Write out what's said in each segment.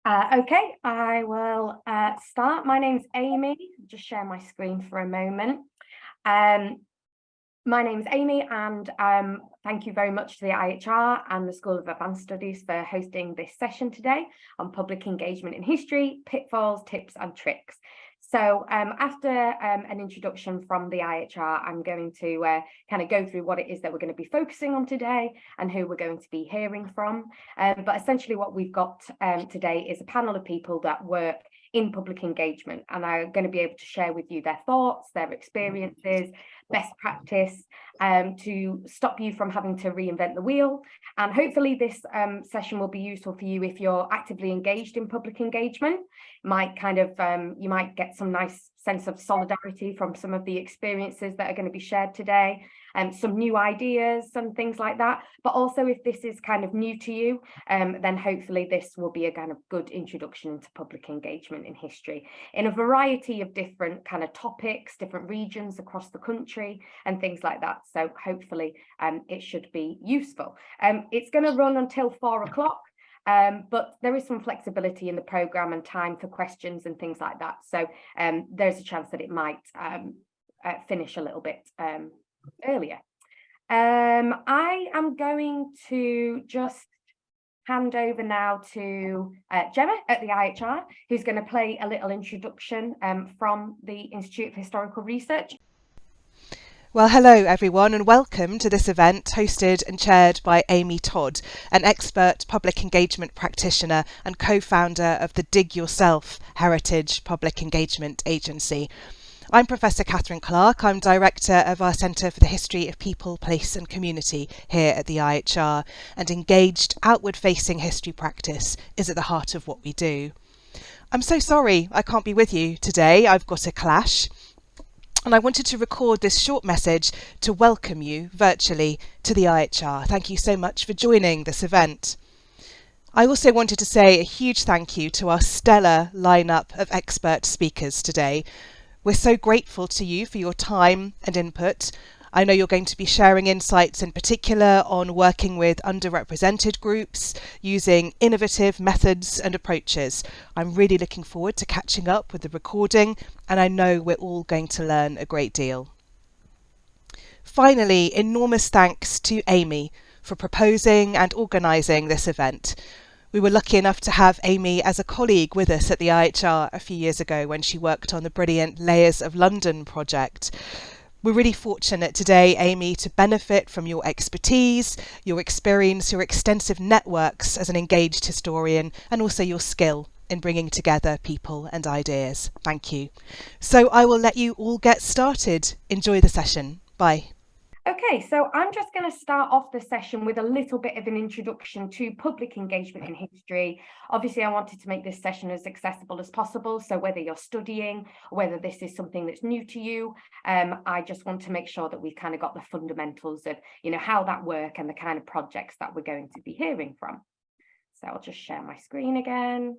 Okay, I will start. My name's Amy. Just share my screen for a moment. My name's Amy, and thank you very much to the IHR and the School of Advanced Studies for hosting this session today on public engagement in history, pitfalls, tips and tricks. So after an introduction from the IHR, I'm going to kind of go through what it is that we're going to be focusing on today and who we're going to be hearing from. But essentially what we've got today is a panel of people that work in public engagement, and are going to be able to share with you their thoughts, their experiences, best practice, to stop you from having to reinvent the wheel. And hopefully this session will be useful for you if you're actively engaged in public engagement. Might kind of you might get some nice sense of solidarity from some of the experiences that are going to be shared today, and some new ideas and things like that. But also, if this is kind of new to you, then hopefully this will be a kind of good introduction into public engagement in history in a variety of different kind of topics, different regions across the country and things like that. So hopefully it should be useful. It's going to run until 4 o'clock. But there is some flexibility in the programme and time for questions and things like that. So there's a chance that it might finish a little bit earlier. I am going to just hand over now to Gemma at the IHR, who's going to play a little introduction from the Institute of Historical Research. Well, hello everyone, and welcome to this event hosted and chaired by Amy Todd, an expert public engagement practitioner and co-founder of the Dig Yourself Heritage Public Engagement Agency. I'm Professor Catherine Clark. I'm Director of our Centre for the History of People, Place and Community here at the IHR, and engaged, outward-facing history practice is at the heart of what we do. I'm so sorry I can't be with you today. I've got a clash. And I wanted to record this short message to welcome you virtually to the IHR. Thank you so much for joining this event. I also wanted to say a huge thank you to our stellar lineup of expert speakers today. We're so grateful to you for your time and input. I know you're going to be sharing insights in particular on working with underrepresented groups, using innovative methods and approaches. I'm really looking forward to catching up with the recording, and I know we're all going to learn a great deal. Finally, enormous thanks to Amy for proposing and organising this event. We were lucky enough to have Amy as a colleague with us at the IHR a few years ago when she worked on the brilliant Layers of London project. We're really fortunate today, Amy, to benefit from your expertise, your experience, your extensive networks as an engaged historian, and also your skill in bringing together people and ideas. Thank you. So I will let you all get started. Enjoy the session. Bye. Okay, so I'm just going to start off the session with a little bit of an introduction to public engagement in history. Obviously, I wanted to make this session as accessible as possible. So whether you're studying, or whether this is something that's new to you, I just want to make sure that we've kind of got the fundamentals of, how that work and the kind of projects that we're going to be hearing from. So I'll just share my screen again.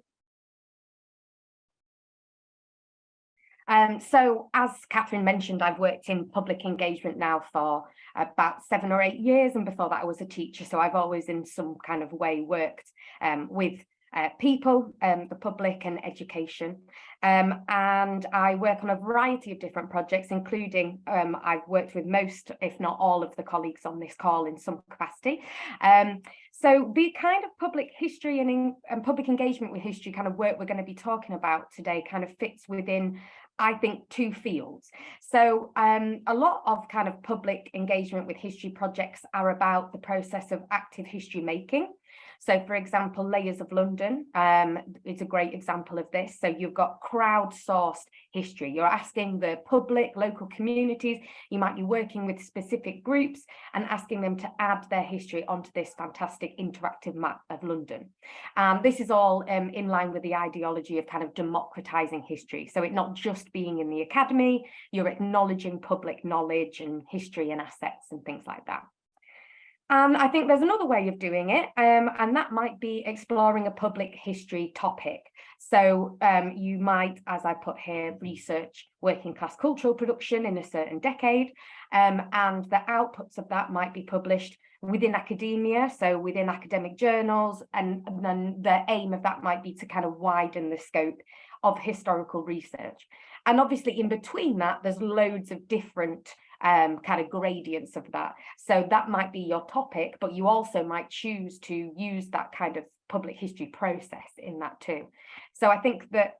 So as Catherine mentioned, I've worked in public engagement now for about 7 or 8 years, and before that I was a teacher, so I've always in some kind of way worked with people, the public and education, and I work on a variety of different projects, including I've worked with most, if not all, of the colleagues on this call in some capacity. So the kind of public history and public engagement with history kind of work we're going to be talking about today kind of fits within, I think, 2 fields. So a lot of kind of public engagement with history projects are about the process of active history making. So, for example, Layers of London is a great example of this. So you've got crowdsourced history. You're asking the public, local communities, you might be working with specific groups and asking them to add their history onto this fantastic interactive map of London. This is all in line with the ideology of kind of democratizing history. So it not just being in the academy, you're acknowledging public knowledge and history and assets and things like that. And I think there's another way of doing it, and that might be exploring a public history topic. So you might, as I put here, research working class cultural production in a certain decade, and the outputs of that might be published within academia, so within academic journals, and then the aim of that might be to kind of widen the scope of historical research. And obviously in between that, there's loads of different kind of gradients of that. So that might be your topic, but you also might choose to use that kind of public history process in that too. So I think that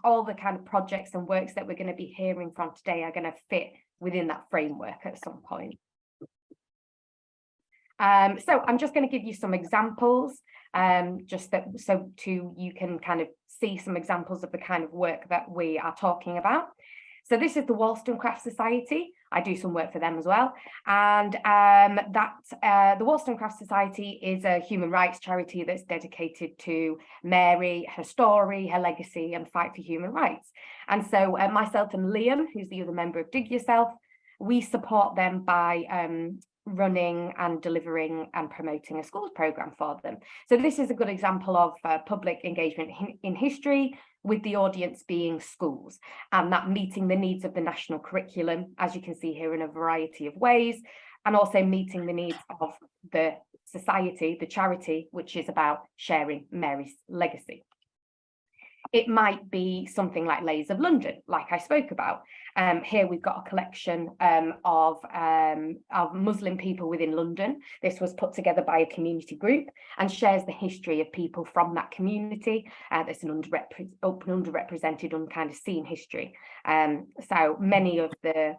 all the kind of projects and works that we're going to be hearing from today are going to fit within that framework at some point. So I'm just going to give you some examples, just that so you can kind of see some examples of the kind of work that we are talking about. So this is the Wollstonecraft Society. I do some work for them as well. And the Wollstonecraft Society is a human rights charity that's dedicated to Mary, her story, her legacy, and fight for human rights. And so myself and Liam, who's the other member of Dig Yourself, we support them by running and delivering and promoting a schools programme for them. So this is a good example of public engagement in history, with the audience being schools, and that meeting the needs of the national curriculum, as you can see here, in a variety of ways, and also meeting the needs of the society, the charity, which is about sharing Mary's legacy. It might be something like Layers of London, like I spoke about. Here we've got a collection of Muslim people within London. This was put together by a community group and shares the history of people from that community. That's an underrepresented, kind of seen history. So many of the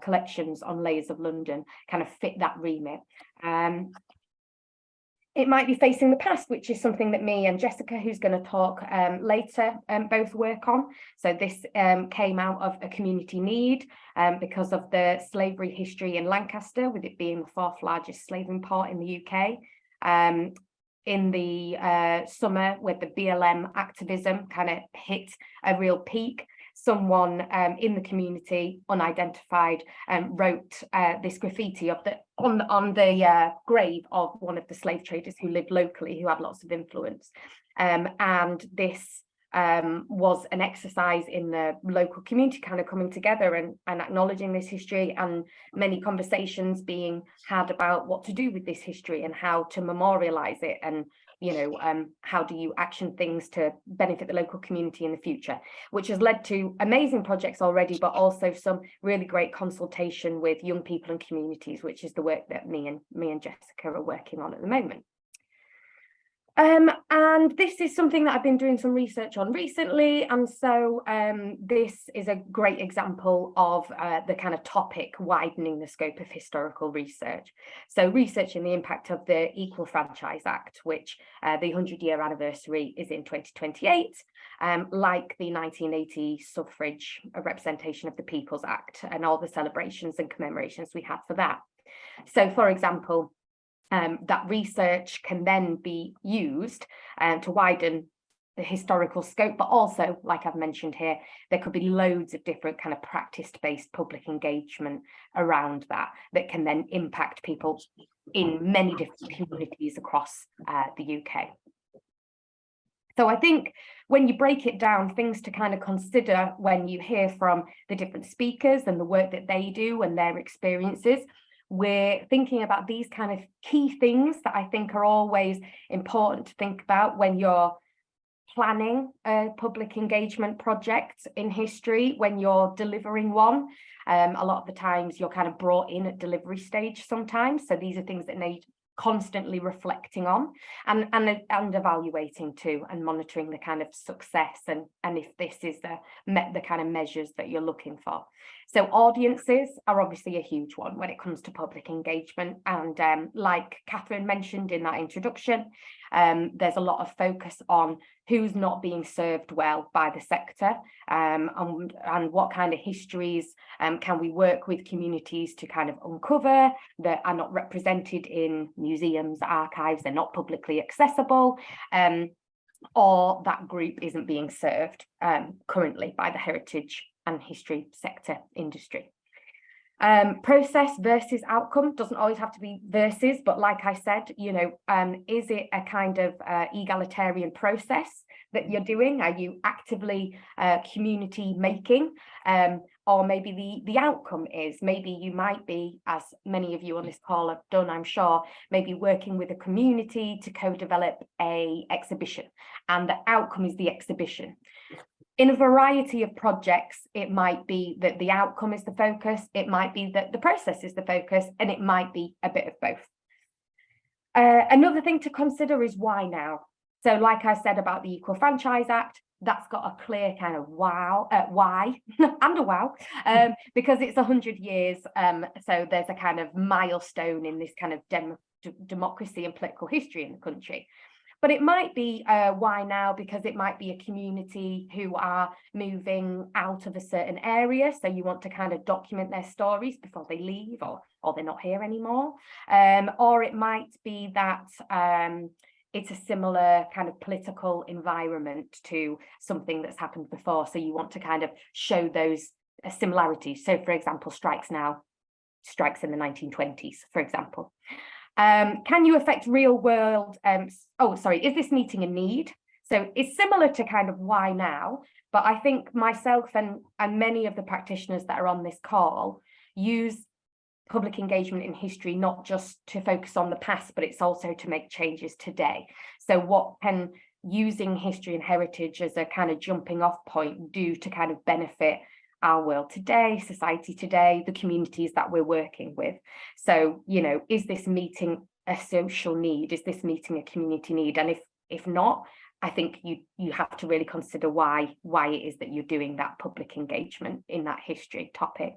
collections on Layers of London kind of fit that remit. It might be Facing the Past, which is something that me and Jessica, who's going to talk later, both work on. So this came out of a community need because of the slavery history in Lancaster, with it being the 4th largest slave import in the UK. In the summer, with the BLM activism kind of hit a real peak, someone in the community, unidentified, wrote this graffiti of on the grave of one of the slave traders who lived locally, who had lots of influence. And this was an exercise in the local community kind of coming together and acknowledging this history, and many conversations being had about what to do with this history and how to memorialize it, and how do you action things to benefit the local community in the future, which has led to amazing projects already, but also some really great consultation with young people and communities, which is the work that me and Jessica are working on at the moment. And this is something that I've been doing some research on recently, and so this is a great example of the kind of topic widening the scope of historical research. So researching the impact of the Equal Franchise Act, which the 100-year anniversary is in 2028, like the 1980 Suffrage Representation of the People's Act, and all the celebrations and commemorations we had for that. So, for example, that research can then be used to widen the historical scope, but also, like I've mentioned here, there could be loads of different kind of practice-based public engagement around that can then impact people in many different communities across the UK. So I think when you break it down, things to kind of consider when you hear from the different speakers and the work that they do and their experiences, we're thinking about these kind of key things that I think are always important to think about when you're planning a public engagement project in history, when you're delivering one. A lot of the times you're kind of brought in at delivery stage sometimes. So these are things that need constantly reflecting on and evaluating too, and monitoring the kind of success and if this is the kind of measures that you're looking for. So audiences are obviously a huge one when it comes to public engagement, and like Catherine mentioned in that introduction, there's a lot of focus on who's not being served well by the sector, and what kind of histories can we work with communities to kind of uncover that are not represented in museums, archives, they're not publicly accessible, or that group isn't being served currently by the heritage and history sector industry. Process versus outcome doesn't always have to be versus, but like I said, is it a kind of egalitarian process that you're doing? Are you actively community making? Or maybe the outcome is, maybe you might be, as many of you on this call have done, I'm sure, maybe working with a community to co-develop a exhibition, and the outcome is the exhibition. In a variety of projects, it might be that the outcome is the focus, it might be that the process is the focus, and it might be a bit of both. Another thing to consider is why now? So like I said about the Equal Franchise Act, that's got a clear kind of why and a wow, because it's 100 years. So there's a kind of milestone in this kind of democracy and political history in the country. But it might be why now, because it might be a community who are moving out of a certain area. So you want to kind of document their stories before they leave, or they're not here anymore. Or it might be that it's a similar kind of political environment to something that's happened before. So you want to kind of show those similarities. So for example, strikes in the 1920s, for example. Can you affect real world? Is this meeting a need? So it's similar to kind of why now, but I think myself and many of the practitioners that are on this call use public engagement in history not just to focus on the past, but it's also to make changes today. So what can using history and heritage as a kind of jumping off point do to kind of benefit our world today, society today, the communities that we're working with? So, is this meeting a social need? Is this meeting a community need? And if not, I think you have to really consider why it is that you're doing that public engagement in that history topic.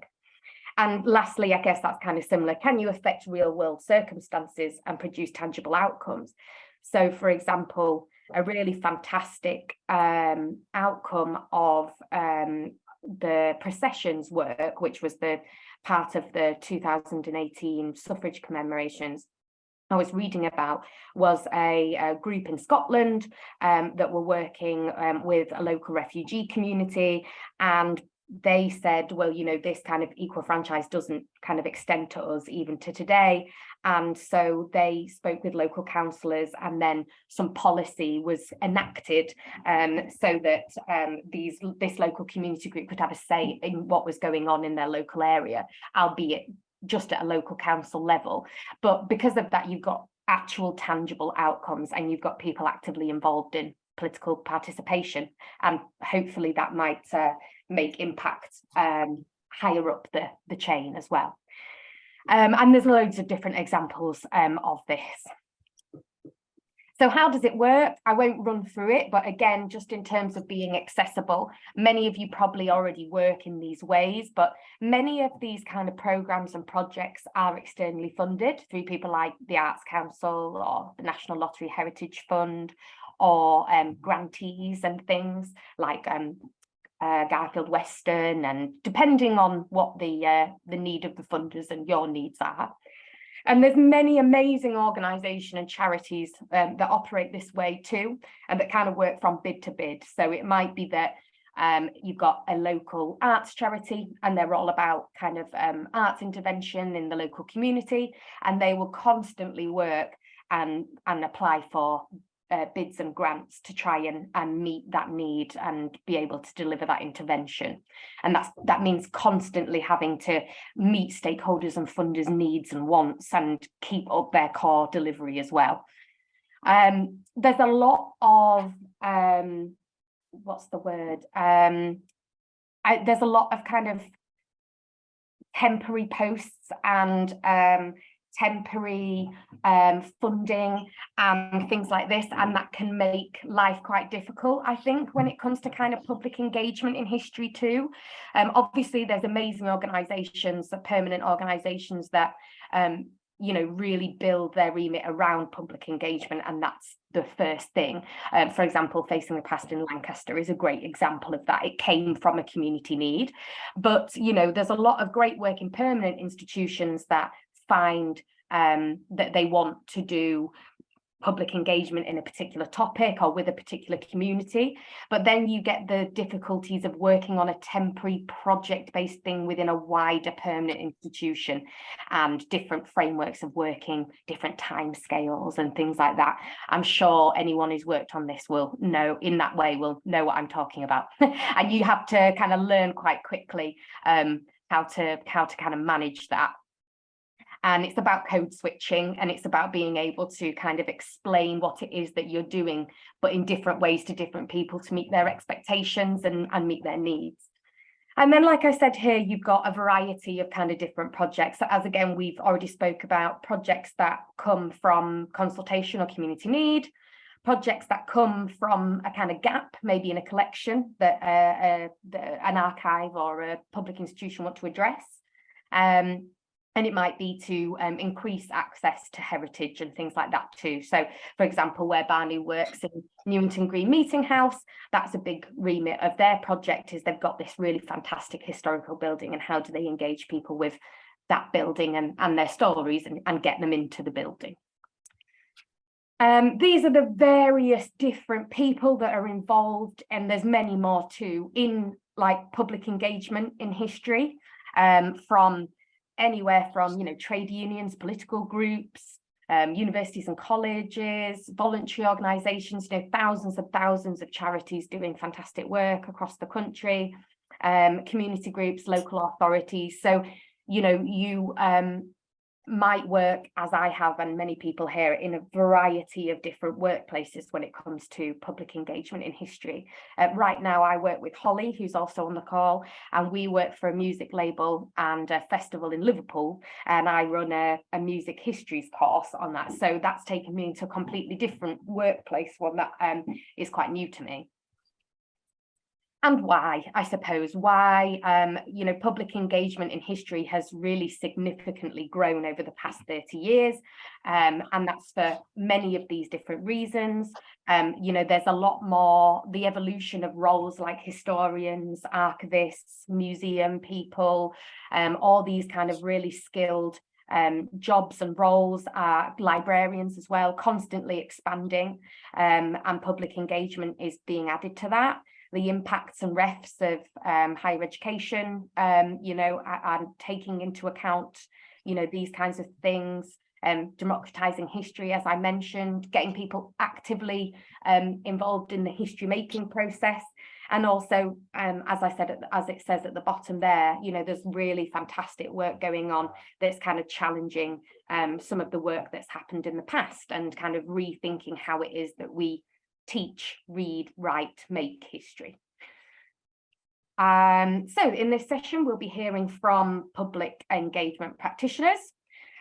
And lastly, I guess that's kind of similar. Can you affect real world circumstances and produce tangible outcomes? So, for example, a really fantastic outcome of the processions work, which was the part of the 2018 suffrage commemorations I was reading about, was a group in Scotland that were working with a local refugee community, and they said, well, this kind of equal franchise doesn't kind of extend to us even to today. And so they spoke with local councillors, and then some policy was enacted so that this local community group could have a say in what was going on in their local area, albeit just at a local council level. But because of that, you've got actual tangible outcomes, and you've got people actively involved in political participation, and hopefully that might make impact higher up the chain as well. And there's loads of different examples of this. So how does it work? I won't run through it, but again, just in terms of being accessible, many of you probably already work in these ways, but many of these kind of programs and projects are externally funded through people like the Arts Council or the National Lottery Heritage Fund, or grantees and things like Garfield Western, and depending on what the need of the funders and your needs are. And there's many amazing organisations and charities that operate this way too, and that kind of work from bid to bid. So it might be that you've got a local arts charity, and they're all about kind of arts intervention in the local community, and they will constantly work and apply for bids and grants to try and meet that need and be able to deliver that intervention. And that means constantly having to meet stakeholders and funders' needs and wants and keep up their core delivery as well. There's a lot of there's a lot of kind of temporary posts and temporary funding and things like this, and that can make life quite difficult, I think, when it comes to kind of public engagement in history too. Obviously there's amazing organisations, the permanent organisations that really build their remit around public engagement, and that's the first thing. For example, Facing the Past in Lancaster is a great example of that. It came from a community need, but there's a lot of great work in permanent institutions that find that they want to do public engagement in a particular topic or with a particular community, but then you get the difficulties of working on a temporary project-based thing within a wider permanent institution, and different frameworks of working, different timescales and things like that. I'm sure anyone who's worked on this will know what I'm talking about. And you have to kind of learn quite quickly how to kind of manage that. And it's about code switching, and it's about being able to kind of explain what it is that you're doing, but in different ways to different people to meet their expectations and meet their needs. And then, like I said here, you've got a variety of kind of different projects. So as again, we've already spoke about projects that come from consultation or community need, projects that come from a kind of gap, maybe in a collection that an archive or a public institution want to address. And it might be to increase access to heritage and things like that too. So, for example, where Barney works in Newington Green Meeting House, that's a big remit of their project, is they've got this really fantastic historical building, and how do they engage people with that building and their stories and get them into the building. These are the various different people that are involved, and there's many more too, in like public engagement in history, from anywhere from, trade unions, political groups, universities and colleges, voluntary organisations, thousands of charities doing fantastic work across the country, community groups, local authorities. So, you might work, as I have and many people here, in a variety of different workplaces when it comes to public engagement in history. Right now I work with Holly, who's also on the call, and we work for a music label and a festival in Liverpool, and I run a music histories course on that. So that's taken me into a completely different workplace, one that is quite new to me. And why, I suppose, public engagement in history has really significantly grown over the past 30 years. And that's for many of these different reasons. There's a lot more, the evolution of roles like historians, archivists, museum people, all these kind of really skilled jobs and roles, librarians as well, constantly expanding, and public engagement is being added to that. The impacts and refs of higher education, and taking into account, these kinds of things, democratizing history, as I mentioned, getting people actively involved in the history making process. And also, as I said, as it says at the bottom there, there's really fantastic work going on that's kind of challenging some of the work that's happened in the past, and kind of rethinking how it is that we teach, read, write, make history. So in this session, we'll be hearing from public engagement practitioners,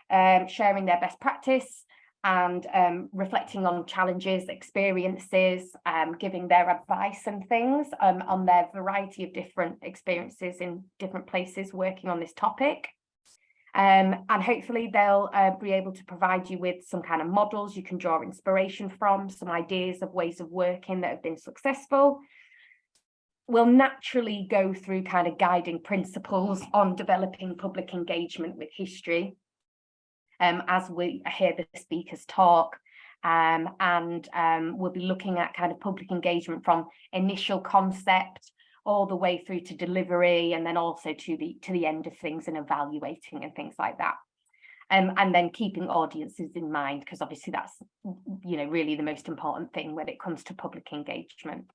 sharing their best practice and reflecting on challenges, experiences, giving their advice and things on their variety of different experiences in different places working on this topic. And hopefully they'll be able to provide you with some kind of models you can draw inspiration from, some ideas of ways of working that have been successful. We'll naturally go through kind of guiding principles on developing public engagement with history, as we hear the speakers talk. And we'll be looking at kind of public engagement from initial concept all the way through to delivery, and then also to the end of things and evaluating and things like that. And then keeping audiences in mind, because obviously that's, really the most important thing when it comes to public engagement.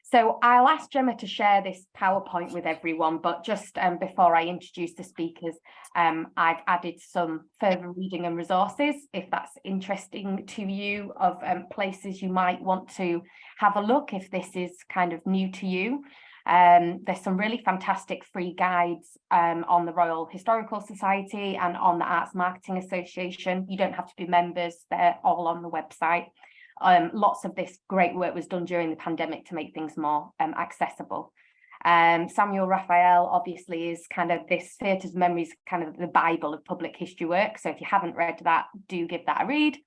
So I'll ask Gemma to share this PowerPoint with everyone, but just before I introduce the speakers, I've added some further reading and resources, if that's interesting to you, of places you might want to have a look if this is kind of new to you. There's some really fantastic free guides on the Royal Historical Society and on the Arts Marketing Association. You don't have to be members, they're all on the website. Lots of this great work was done during the pandemic to make things more accessible. Samuel Raphael obviously is kind of this Theatres of Memories, kind of the Bible of public history work. So if you haven't read that, do give that a read.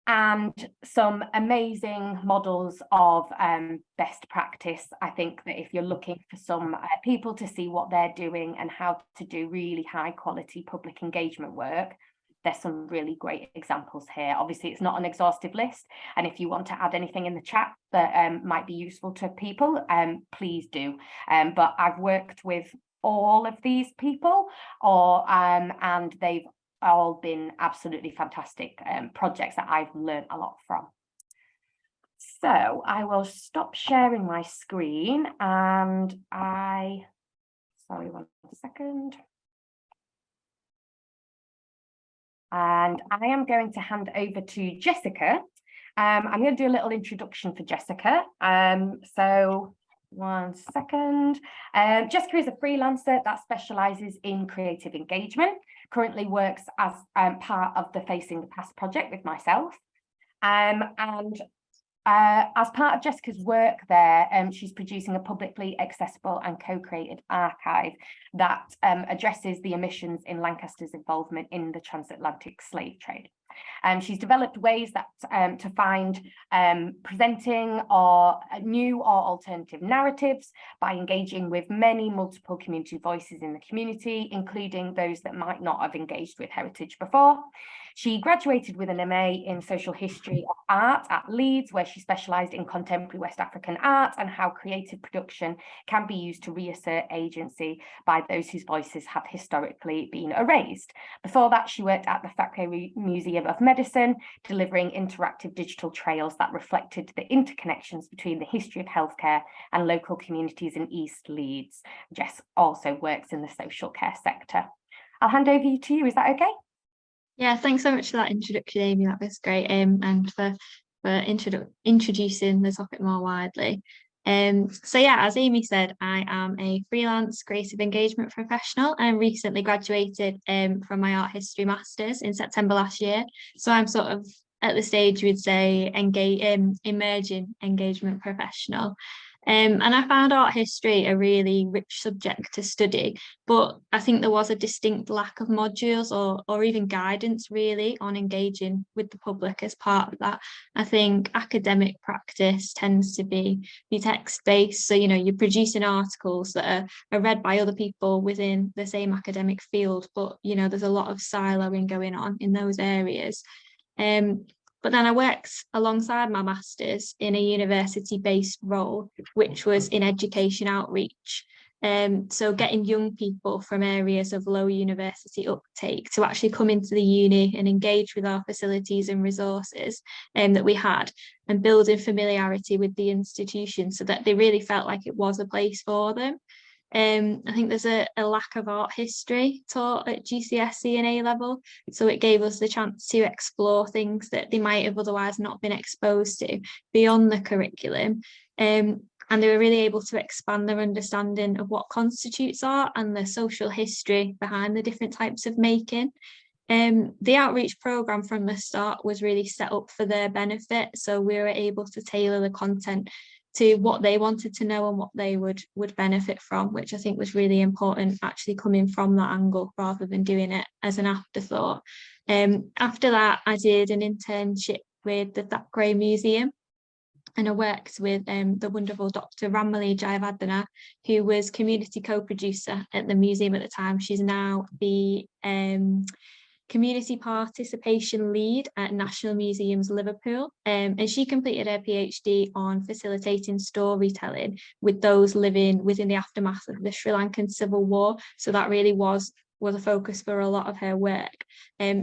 And some amazing models of best practice. I think that if you're looking for some people to see what they're doing and how to do really high quality public engagement work, there's some really great examples here. Obviously, it's not an exhaustive list, and if you want to add anything in the chat that might be useful to people, please do. But I've worked with all of these people, and they've all been absolutely fantastic projects that I've learned a lot from. So I will stop sharing my screen, and sorry, 1 second. And I am going to hand over to Jessica. I'm going to do a little introduction for Jessica. So 1 second. Jessica is a freelancer that specialises in creative engagement, currently works as part of the Facing the Past project with myself. As part of Jessica's work there, she's producing a publicly accessible and co-created archive that addresses the omissions in Lancaster's involvement in the transatlantic slave trade. She's developed ways that to find presenting or new or alternative narratives by engaging with many multiple community voices in the community, including those that might not have engaged with heritage before. She graduated with an MA in social history of art at Leeds, where she specialised in contemporary West African art and how creative production can be used to reassert agency by those whose voices have historically been erased. Before that, she worked at the Thackeray Museum of Medicine, delivering interactive digital trails that reflected the interconnections between the history of healthcare and local communities in East Leeds. Jess also works in the social care sector. I'll hand over to you. Is that okay? Yeah, thanks so much for that introduction, Amy. That was great, and for introducing the topic more widely. So yeah, as Amy said, I am a freelance creative engagement professional and recently graduated from my art history masters in September last year. So I'm sort of at the stage we'd say emerging engagement professional. And I found art history a really rich subject to study, but I think there was a distinct lack of modules or even guidance really on engaging with the public as part of that. I think academic practice tends to be text-based, so you're producing articles that are read by other people within the same academic field, but there's a lot of siloing going on in those areas. But then I worked alongside my masters in a university-based role, which was in education outreach. So getting young people from areas of low university uptake to actually come into the uni and engage with our facilities and resources that we had, and building familiarity with the institution so that they really felt like it was a place for them. I think there's a lack of art history taught at GCSE and A-level, so it gave us the chance to explore things that they might have otherwise not been exposed to beyond the curriculum. And they were really able to expand their understanding of what constitutes art and the social history behind the different types of making. The outreach programme from the start was really set up for their benefit, so we were able to tailor the content to what they wanted to know and what they would benefit from, which I think was really important, actually coming from that angle rather than doing it as an afterthought. After that, I did an internship with the Thackeray Museum, and I worked with the wonderful Dr. Ramali Jayavardhana, who was community co-producer at the museum at the time. She's now the community participation lead at National Museums Liverpool, and she completed her PhD on facilitating storytelling with those living within the aftermath of the Sri Lankan Civil War. So that really was a focus for a lot of her work.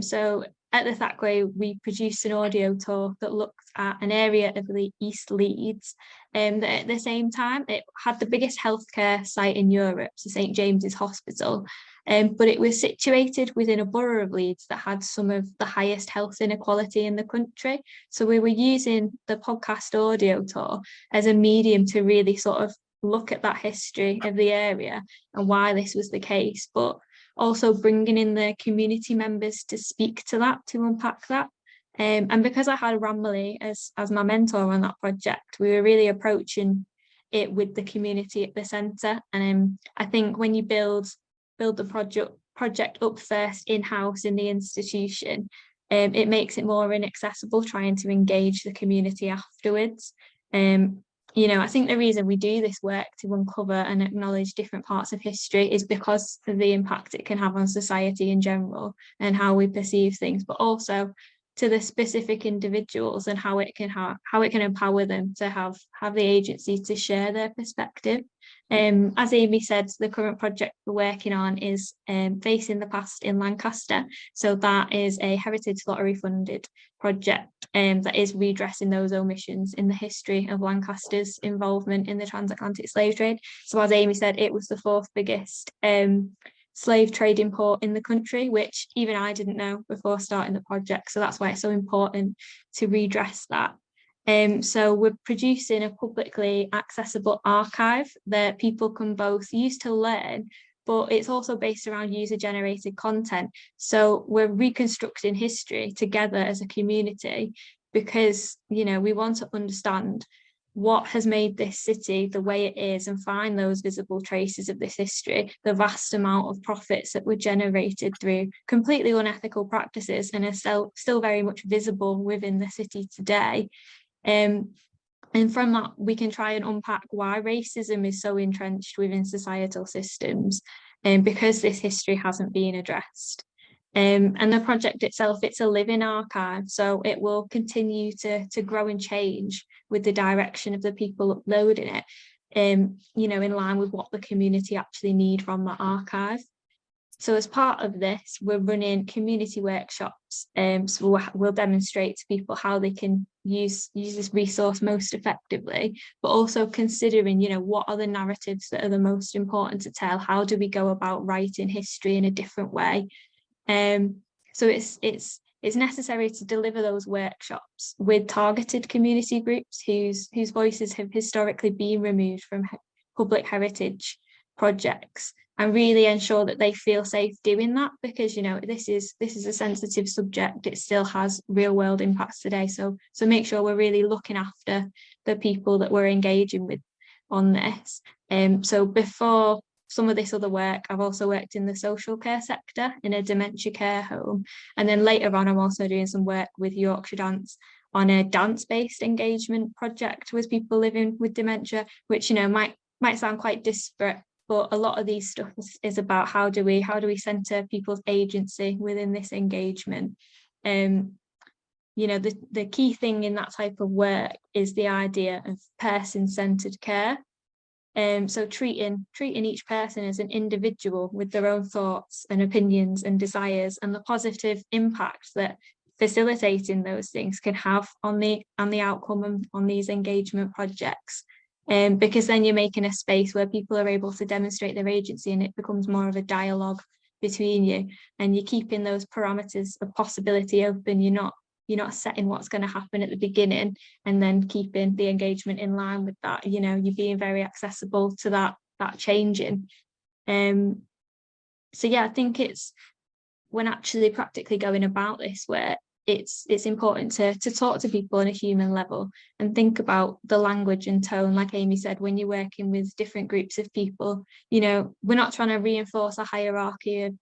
So at the Thackeray, we produced an audio tour that looked at an area of the East Leeds that at the same time, it had the biggest healthcare site in Europe, so St James's Hospital, but it was situated within a borough of Leeds that had some of the highest health inequality in the country. So we were using the podcast audio tour as a medium to really sort of look at that history of the area and why this was the case, but also bringing in the community members to speak to that, to unpack that. And because I had Ramali as my mentor on that project, we were really approaching it with the community at the centre. And I think when you build the project up first in-house in the institution, it makes it more inaccessible trying to engage the community afterwards. I think the reason we do this work to uncover and acknowledge different parts of history is because of the impact it can have on society in general and how we perceive things, but also to the specific individuals and how it can empower them to have the agency to share their perspective. As Amy said, the current project we're working on is Facing the Past in Lancaster. So that is a heritage lottery funded project that is redressing those omissions in the history of Lancaster's involvement in the transatlantic slave trade. So as Amy said, it was the fourth biggest slave trading port in the country, which even I didn't know before starting the project. So that's why it's so important to redress that. So we're producing a publicly accessible archive that people can both use to learn, but it's also based around user-generated content. So we're reconstructing history together as a community because, we want to understand what has made this city the way it is and find those visible traces of this history, the vast amount of profits that were generated through completely unethical practices and are still very much visible within the city today. And from that, we can try and unpack why racism is so entrenched within societal systems, because this history hasn't been addressed. And the project itself, it's a living archive, so it will continue to grow and change with the direction of the people uploading it, in line with what the community actually need from that archive. So as part of this, we're running community workshops. So we'll demonstrate to people how they can use this resource most effectively, but also considering, what are the narratives that are the most important to tell? How do we go about writing history in a different way? So it's necessary to deliver those workshops with targeted community groups whose voices have historically been removed from public heritage projects, and really ensure that they feel safe doing that, because this is a sensitive subject. It still has real world impacts today, so make sure we're really looking after the people that we're engaging with on this. So before some of this other work, I've also worked in the social care sector in a dementia care home, and then later on I'm also doing some work with Yorkshire Dance on a dance-based engagement project with people living with dementia, which might sound quite disparate, but a lot of these stuff is about how do we centre people's agency within this engagement. The key thing in that type of work is the idea of person-centred care. So treating each person as an individual with their own thoughts and opinions and desires, and the positive impact that facilitating those things can have on the outcome on these engagement projects. Because then you're making a space where people are able to demonstrate their agency, and it becomes more of a dialogue between you, and you're keeping those parameters of possibility open. You're not setting what's going to happen at the beginning and then keeping the engagement in line with that. You're being very accessible to that changing. So yeah, I think it's when actually practically going about this where it's important to talk to people on a human level and think about the language and tone. Like Amy said, when you're working with different groups of people, we're not trying to reinforce a hierarchy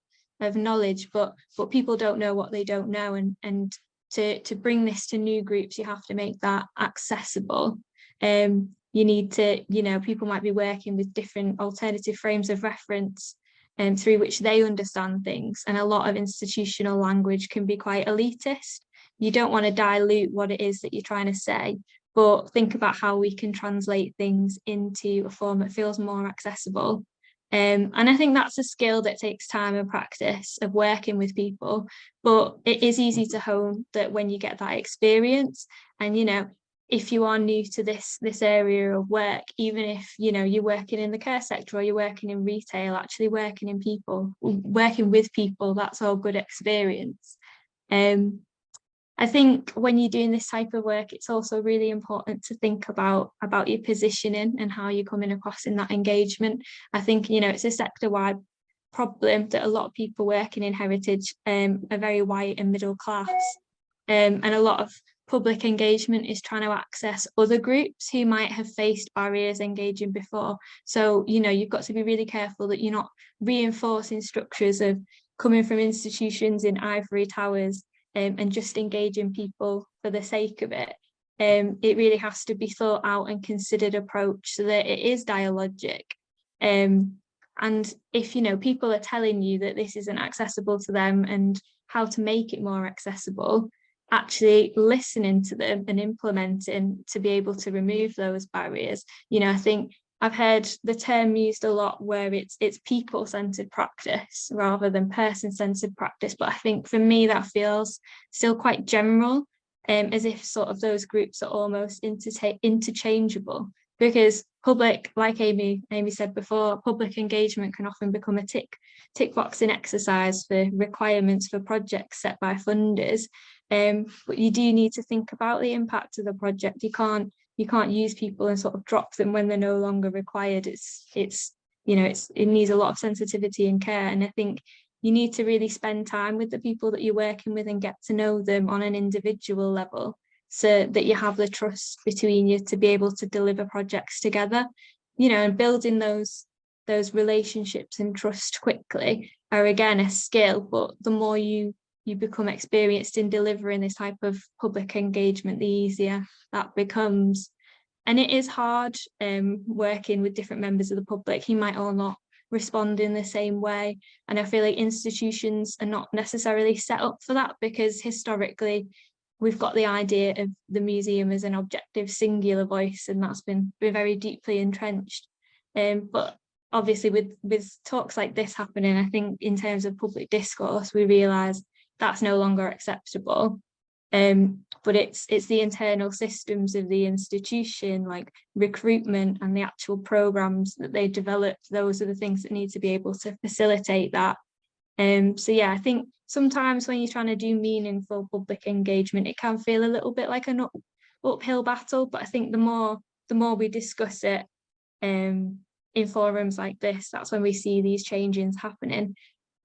of knowledge, but people don't know what they don't know, and to bring this to new groups, you have to make that accessible. You need to, people might be working with different alternative frames of reference through which they understand things, and a lot of institutional language can be quite elitist. You don't want to dilute what it is that you're trying to say, but think about how we can translate things into a form that feels more accessible. And I think that's a skill that takes time and practice of working with people, but it is easy to hone that when you get that experience. And if you are new to this area of work, even if you're working in the care sector or you're working in retail, actually working with people, that's all good experience. I think when you're doing this type of work, it's also really important to think about your positioning and how you're coming across in that engagement. I think it's a sector-wide problem that a lot of people working in heritage are very white and middle class, and a lot of public engagement is trying to access other groups who might have faced barriers engaging before. So you've got to be really careful that you're not reinforcing structures of coming from institutions in ivory towers and just engaging people for the sake of it. It really has to be thought out and considered approach so that it is dialogic. And if, you know, people are telling you that this isn't accessible to them and how to make it more accessible, actually listening to them and implementing to be able to remove those barriers. You know, I think I've heard the term used a lot where it's people-centered practice rather than person-centered practice. But I think for me, that feels still quite general, as if sort of those groups are almost interchangeable. Because public, like Amy said before, public engagement can often become a tick boxing exercise for requirements for projects set by funders. But you do need to think about the impact of the project. You can't use people and sort of drop them when they're no longer required. It needs a lot of sensitivity and care. And I think you need to really spend time with the people that you're working with and get to know them on an individual level, so that you have the trust between you to be able to deliver projects together, you know, and building those relationships and trust quickly are again a skill, but the more you become experienced in delivering this type of public engagement, the easier that becomes. And it is hard working with different members of the public. You might all not respond in the same way. And I feel like institutions are not necessarily set up for that, because historically we've got the idea of the museum as an objective singular voice, and that's been very deeply entrenched. But obviously with talks like this happening, I think in terms of public discourse, we realise that's no longer acceptable. But it's the internal systems of the institution, like recruitment and the actual programmes that they develop. Those are the things that need to be able to facilitate that. So yeah, I think sometimes when you're trying to do meaningful public engagement, it can feel a little bit like an uphill battle. But I think the more we discuss it in forums like this, that's when we see these changes happening.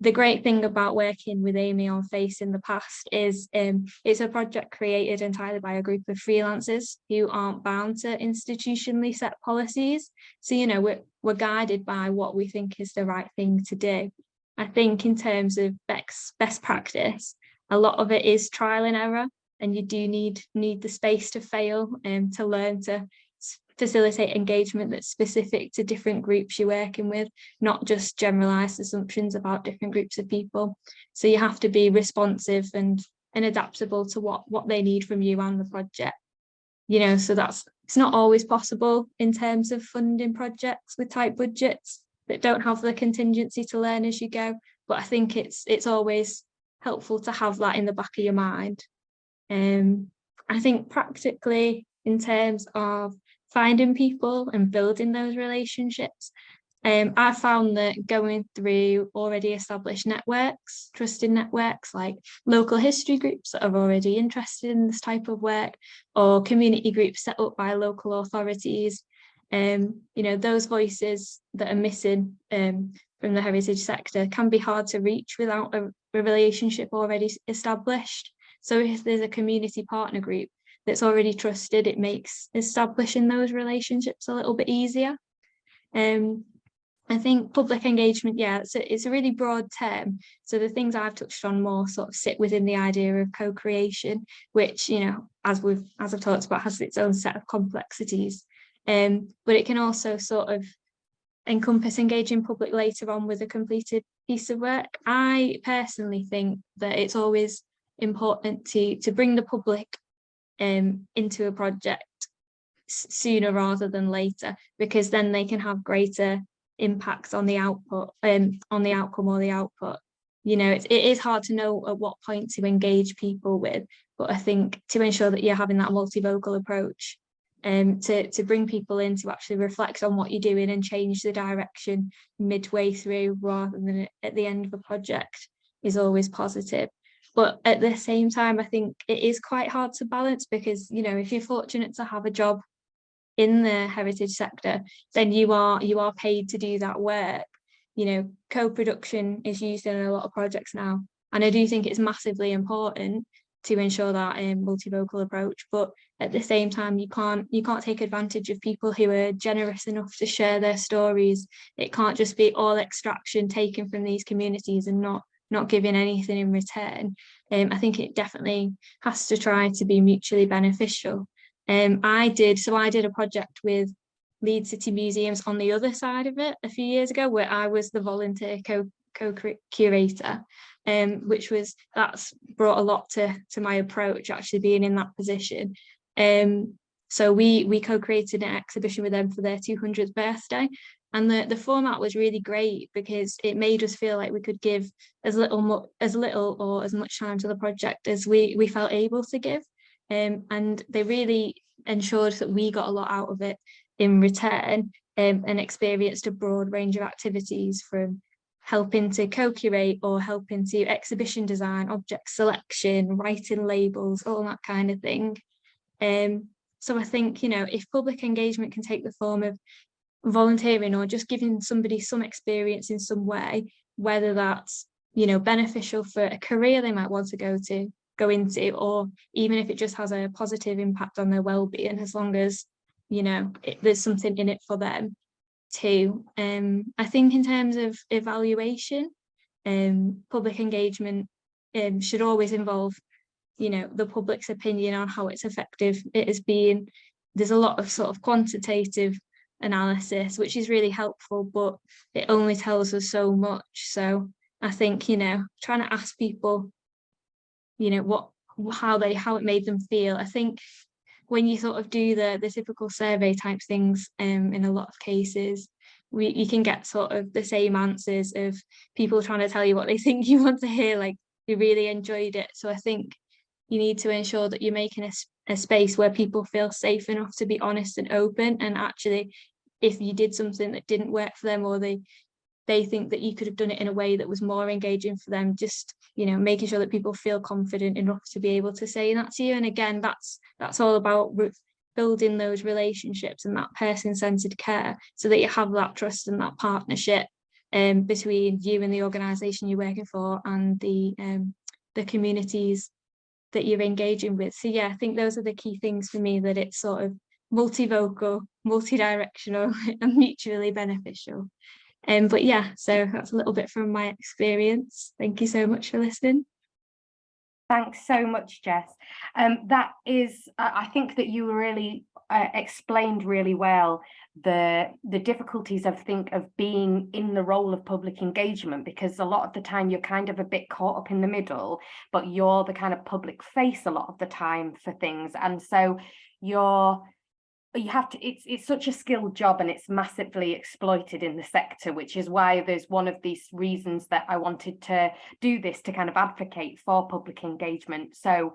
The great thing about working with Amy on FACE in the past is it's a project created entirely by a group of freelancers who aren't bound to institutionally set policies. So, you know, we're guided by what we think is the right thing to do. I think in terms of best practice, a lot of it is trial and error, and you do need the space to fail and to learn to facilitate engagement that's specific to different groups you're working with, not just generalized assumptions about different groups of people. So you have to be responsive and adaptable to what they need from you and the project. You know, so it's not always possible in terms of funding projects with tight budgets that don't have the contingency to learn as you go. But I think it's always helpful to have that in the back of your mind. I think practically in terms of finding people and building those relationships, I found that going through already established networks, trusted networks like local history groups that are already interested in this type of work, or community groups set up by local authorities, you know, those voices that are missing from the heritage sector can be hard to reach without a relationship already established. So if there's a community partner group that's already trusted, it makes establishing those relationships a little bit easier. I think public engagement, yeah, it's a really broad term. So the things I've touched on more sort of sit within the idea of co-creation, which, you know, as I've talked about, has its own set of complexities. But it can also sort of encompass engaging public later on with a completed piece of work. I personally think that it's always important to bring the public into a project sooner rather than later, because then they can have greater impact on the output, on the outcome or the output. You know, it is hard to know at what point to engage people with, but I think to ensure that you're having that multivocal approach, to bring people in to actually reflect on what you're doing and change the direction midway through rather than at the end of a project is always positive. But at the same time, I think it is quite hard to balance, because, you know, if you're fortunate to have a job in the heritage sector, then you are paid to do that work. You know, co-production is used in a lot of projects now, and I do think it's massively important to ensure that multivocal approach. But at the same time, you can't take advantage of people who are generous enough to share their stories. It can't just be all extraction taken from these communities and not giving anything in return. I think it definitely has to try to be mutually beneficial. I did a project with Leeds City Museums on the other side of it a few years ago, where I was the volunteer co-curator, that's brought a lot to my approach, actually being in that position. So we co-created an exhibition with them for their 200th birthday, and the format was really great because it made us feel like we could give as little or as much time to the project as we felt able to give. And they really ensured that we got a lot out of it in return, and experienced a broad range of activities, from helping to co-curate or helping to exhibition design, object selection, writing labels, all that kind of thing. So I think, if public engagement can take the form of volunteering or just giving somebody some experience in some way, whether that's, beneficial for a career they might want to go into, or even if it just has a positive impact on their well-being, as long as there's something in it for them too. I think in terms of evaluation, public engagement should always involve the public's opinion on how it's effective it has been. There's a lot of sort of quantitative analysis, which is really helpful, but it only tells us so much. So I think trying to ask people how it made them feel. I think when you sort of do the typical survey type things, in a lot of cases, you can get sort of the same answers of people trying to tell you what they think you want to hear, like they really enjoyed it. So I think you need to ensure that you're making a space where people feel safe enough to be honest and open, and actually if you did something that didn't work for them, or they think that you could have done it in a way that was more engaging for them, just making sure that people feel confident enough to be able to say that to you. And again, that's all about building those relationships and that person-centered care, so that you have that trust and that partnership between you and the organization you're working for, and the communities that you're engaging with. So yeah, I think those are the key things for me, that it's sort of multivocal, multi-directional and mutually beneficial. But yeah, so that's a little bit from my experience. Thank you so much for listening. Thanks so much, Jess. That is, I think that you really explained really well the difficulties of being in the role of public engagement, because a lot of the time you're kind of a bit caught up in the middle, but you're the kind of public face a lot of the time for things, and so you have to, it's such a skilled job, and it's massively exploited in the sector, which is why there's one of these reasons that I wanted to do this, to kind of advocate for public engagement. So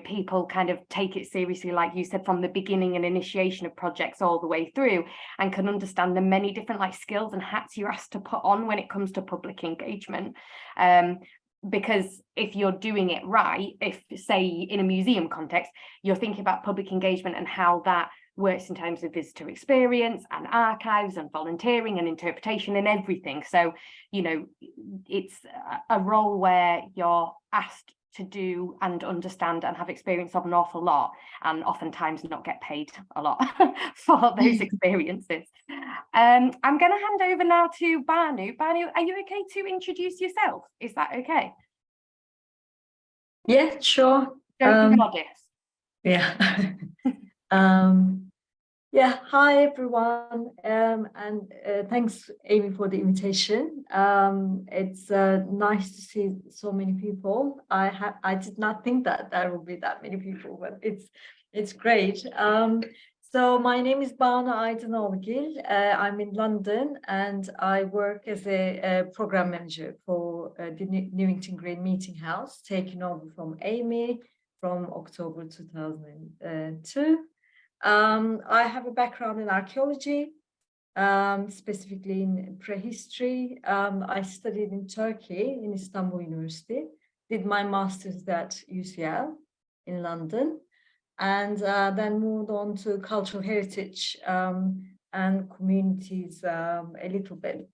people kind of take it seriously, like you said, from the beginning and initiation of projects all the way through, and can understand the many different skills and hats you're asked to put on when it comes to public engagement. Because if you're doing it right, if say in a museum context, you're thinking about public engagement and how that works in terms of visitor experience and archives and volunteering and interpretation and everything. So, it's a role where you're asked to do and understand and have experience of an awful lot, and oftentimes not get paid a lot for those experiences. I'm going to hand over now to Banu. Banu, are you okay to introduce yourself? Is that okay? Yeah, sure. Don't be modest. Yeah. Yeah, hi everyone, and thanks Amy for the invitation. It's nice to see so many people. I did not think that there would be that many people, but it's great. So my name is Banu Aydınolgil. I'm in London, and I work as a program manager for the Newington Green Meeting House, taking over from Amy from October 2002. I have a background in archaeology, specifically in prehistory. I studied in Turkey, in Istanbul University, did my master's at UCL in London, and then moved on to cultural heritage and communities a little bit.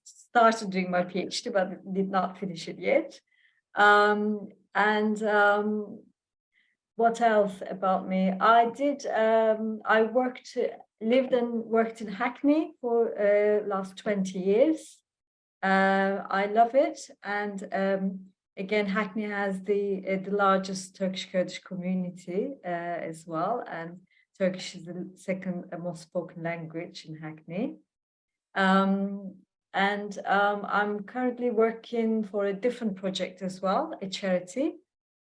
Started doing my PhD, but did not finish it yet. What else about me? I lived and worked in Hackney for last 20 years. I love it, and Again, Hackney has the largest Turkish-Kurdish community as well, and Turkish is the second most spoken language in Hackney. I'm currently working for a different project as well, a charity.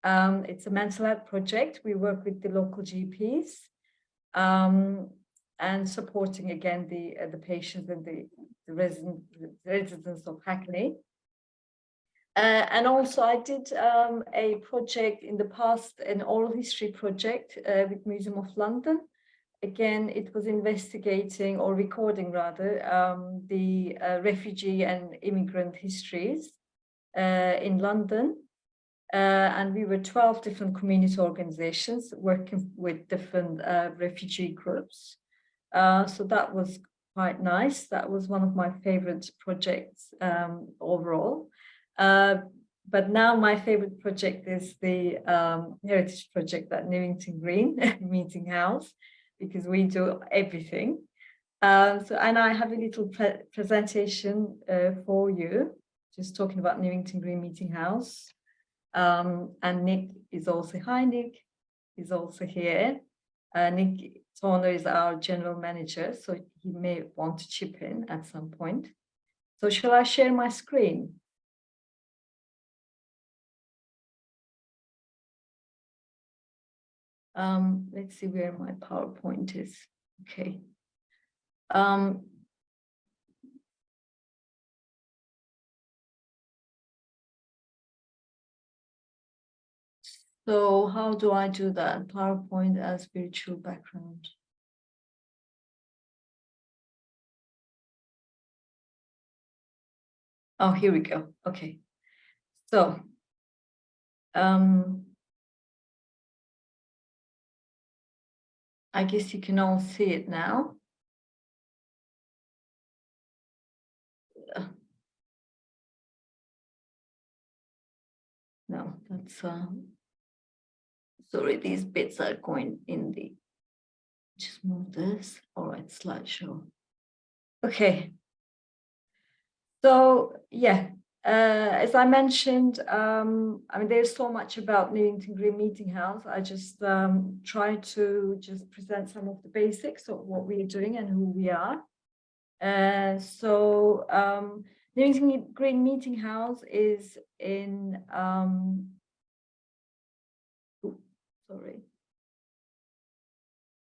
It's a mental health project. We work with the local GPs and supporting again the patients and the residents of Hackney. And also I did a project in the past, an oral history project with Museum of London. Again, it was investigating or recording rather the refugee and immigrant histories in London. And we were 12 different community organizations working with different refugee groups. So that was quite nice. That was one of my favorite projects overall. But now my favorite project is the heritage project at Newington Green Meeting House, because we do everything. And I have a little presentation for you, just talking about Newington Green Meeting House. And Nick is also, hi Nick, is also here. Nick Toner is our general manager, so he may want to chip in at some point. So shall I share my screen? Let's see where my PowerPoint is. Okay. So how do I do that? PowerPoint as virtual background. Oh, here we go. Okay. So, I guess you can all see it now. No, that's sorry, these bits are going in the, just move this. All right, slideshow. Okay. So yeah, as I mentioned, I mean, there's so much about Newington Green Meeting House. I just try to just present some of the basics of what we are doing and who we are. Newington Green Meeting House is in, sorry.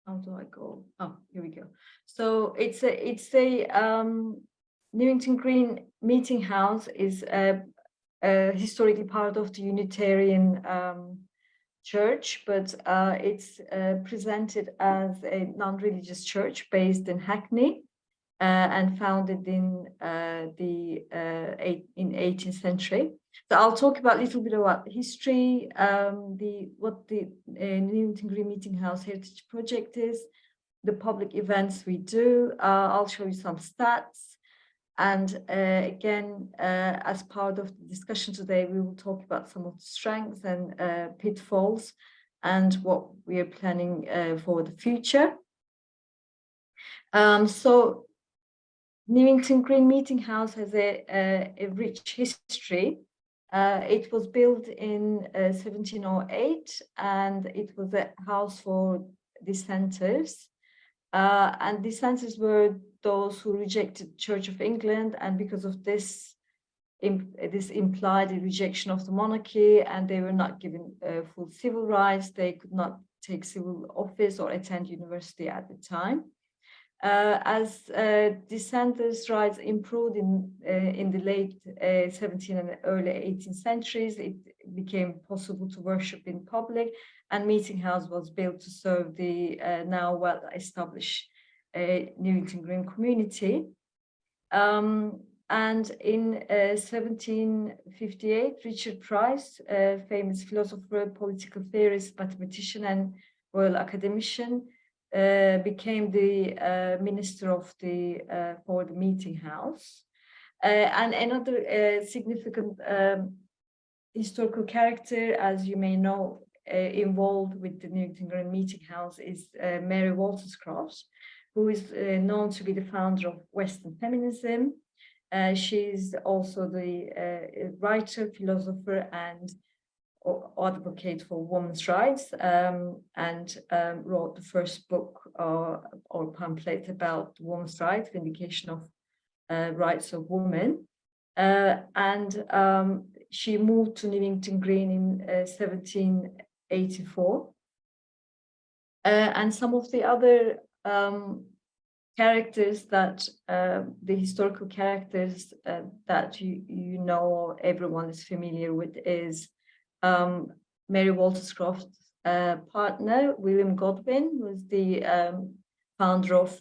How do I go? Oh, here we go. So it's a Newington Green Meeting House is historically part of the Unitarian church, but it's presented as a non-religious church based in Hackney and founded in the 18th century. So I'll talk about a little bit about the history, what the Newington Green Meeting House Heritage Project is, the public events we do. I'll show you some stats. And again, as part of the discussion today, we will talk about some of the strengths and pitfalls and what we are planning for the future. So Newington Green Meeting House has a rich history. It was built in 1708, and it was a house for dissenters. And dissenters were those who rejected Church of England, and because of this, this implied a rejection of the monarchy, and they were not given full civil rights. They could not take civil office or attend university at the time. As dissenters' rights improved in the late 17th and early 18th centuries, it became possible to worship in public, and Meeting House was built to serve the now well-established Newington Green community. And in 1758, Richard Price, famous philosopher, political theorist, mathematician, and royal academician, became the minister of for the Meeting House. And another significant historical character, as you may know, involved with the Newington Green Meeting House is Mary Wollstonecraft, who is known to be the founder of Western feminism. She's also the writer, philosopher, and advocate for women's rights, and wrote the first book or pamphlet about women's rights, vindication of rights of women. And she moved to Newington Green in 1784. And some of the other characters that the historical characters that you know or everyone is familiar with is Mary Wollstonecraft's partner, William Godwin, who was the founder of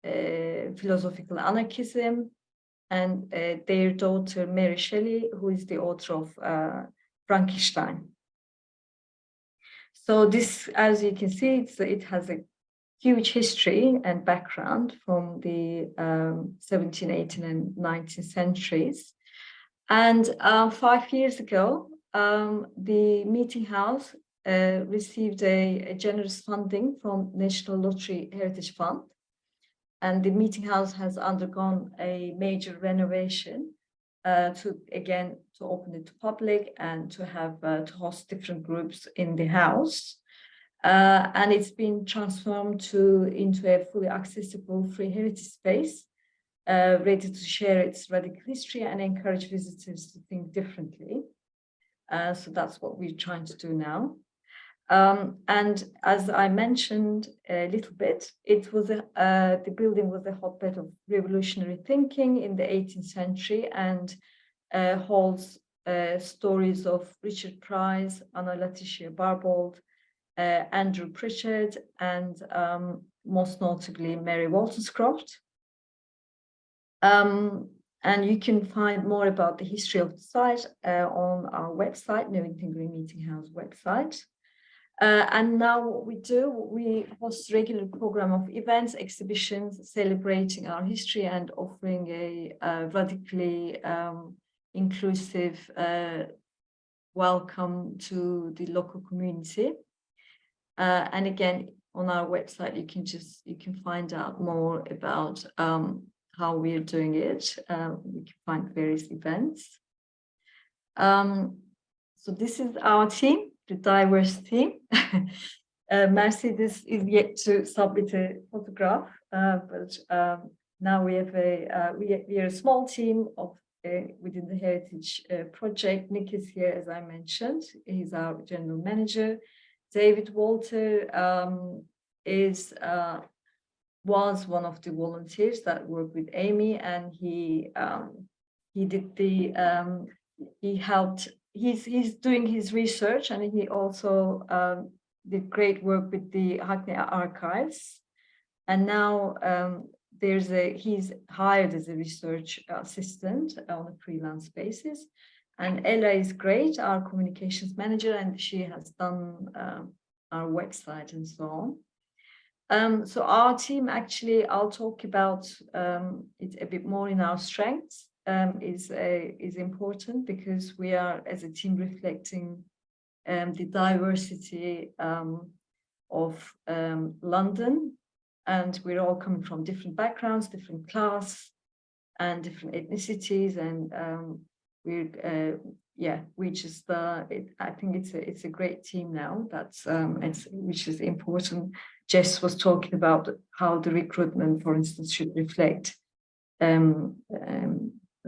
philosophical anarchism, and their daughter Mary Shelley, who is the author of Frankenstein. So this, as you can see, it has a huge history and background from the 17th, 18th, and 19th centuries. And 5 years ago, the Meeting House received a generous funding from National Lottery Heritage Fund. And the Meeting House has undergone a major renovation to open it to public and to have to host different groups in the house. And it's been transformed into a fully accessible free heritage space, ready to share its radical history and encourage visitors to think differently. So that's what we're trying to do now. And as I mentioned a little bit, it was the building was a hotbed of revolutionary thinking in the 18th century and holds stories of Richard Price, Anna Letitia Barbauld, Andrew Pritchard, and most notably Mary Wollstonecraft. And you can find more about the history of the site on our website, Newington Green Meeting House website. And now what we do, we host a regular program of events, exhibitions, celebrating our history and offering a radically inclusive welcome to the local community. And again, on our website, you can find out more about how we are doing it. We can find various events. So this is our team, the diverse team. Mercedes is yet to submit a photograph, but now we have we are a small team of within the Heritage Project. Nick is here, as I mentioned. He's our general manager. David Walter was one of the volunteers that worked with Amy, and he did the he helped. He's doing his research, and he also did great work with the Hackney Archives. And now he's hired as a research assistant on a freelance basis. And Ella is great, our communications manager, and she has done our website and so on. So our team, actually, I'll talk about it a bit more in our strengths. Is important because we are, as a team, reflecting the diversity of London, and we're all coming from different backgrounds, different class, and different ethnicities, and I think it's a great team now. That's which is important. Jess was talking about how the recruitment, for instance, should reflect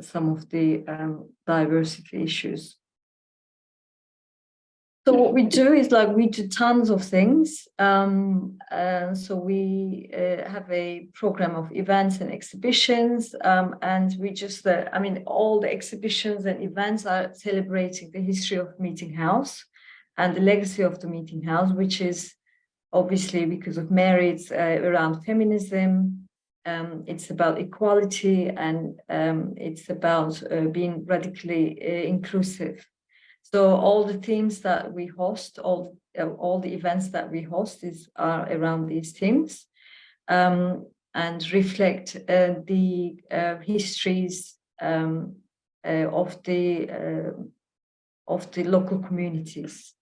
some of the diversity issues. So what we do is we do tons of things. So we have a program of events and exhibitions, and we just, all the exhibitions and events are celebrating the history of Meeting House and the legacy of the Meeting House, which is obviously, because of Mary, it's around feminism. It's about equality, and it's about being radically inclusive. So all the themes that we host, all the events that we host are around these themes, and reflect the histories of the local communities.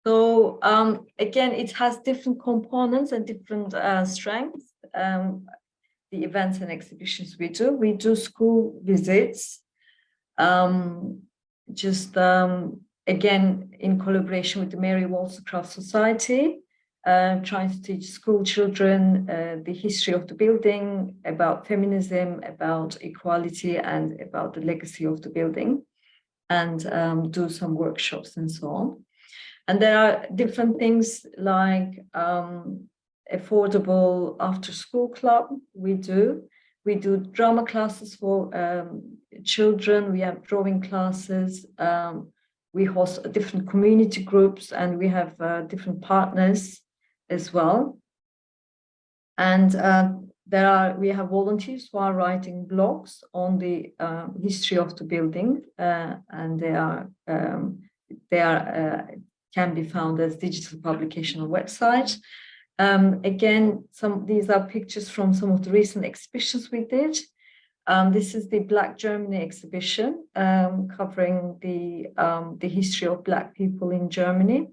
So again, it has different components and different strengths. The events and exhibitions we do school visits, again in collaboration with the Mary Wollstonecraft Society, trying to teach school children the history of the building, about feminism, about equality, and about the legacy of the building, and do some workshops and so on. And there are different things like affordable after-school club. We do drama classes for children. We have drawing classes. We host different community groups, and we have different partners as well. And we have volunteers who are writing blogs on the history of the building, and they can be found as digital publication on website. Again, these are pictures from some of the recent exhibitions we did. This is the Black Germany exhibition, covering the history of Black people in Germany,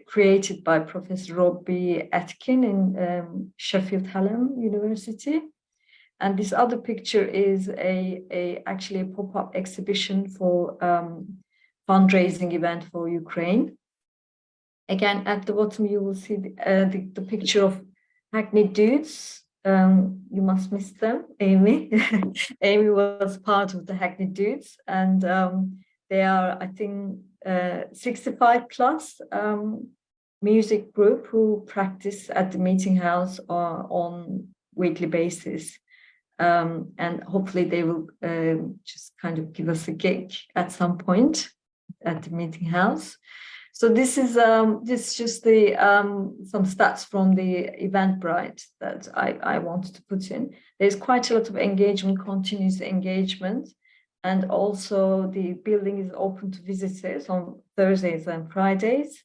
created by Professor Robbie Atkin in Sheffield Hallam University. And this other picture is actually a pop-up exhibition for fundraising event for Ukraine. Again, at the bottom you will see the picture of Hackney Dudes. You must miss them, Amy. Amy was part of the Hackney Dudes, and they are, I think, 65 plus music group who practice at the meeting house on weekly basis. And hopefully they will just kind of give us a gig at some point at the meeting house. So this is just the some stats from the Eventbrite that I wanted to put in. There's quite a lot of engagement, continuous engagement, and also the building is open to visitors on Thursdays and Fridays.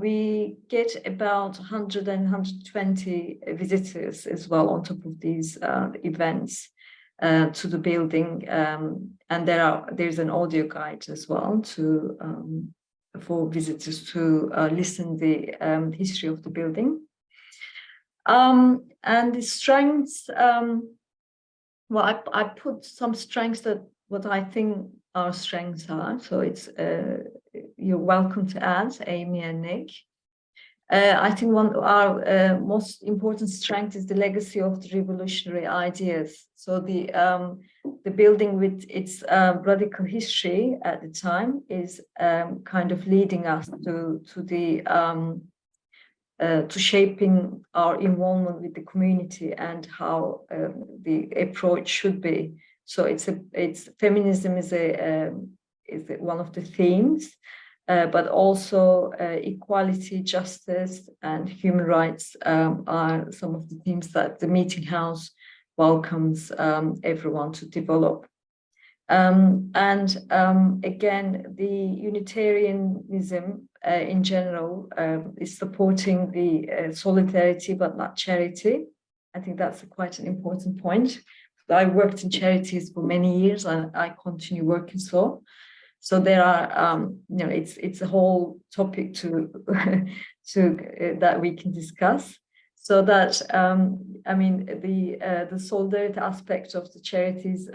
We get about 100 and 120 visitors as well on top of these events to the building, and there's an audio guide as well for visitors to listen the history of the building. And the strengths, well, I put some strengths that what I think our strengths are. So it's you're welcome to add, Amy and Nick. I think one of our most important strength is the legacy of the revolutionary ideas. So the building with its radical history at the time is kind of leading us to shaping our involvement with the community and how the approach should be. So feminism is one of the themes. But also equality, justice, and human rights are some of the themes that the meeting house welcomes everyone to develop. And again, the Unitarianism in general is supporting the solidarity but not charity. I think that's quite an important point. I worked in charities for many years, and I continue working so. So there are, it's a whole topic that we can discuss. So that I mean, the solidarity aspect of the charities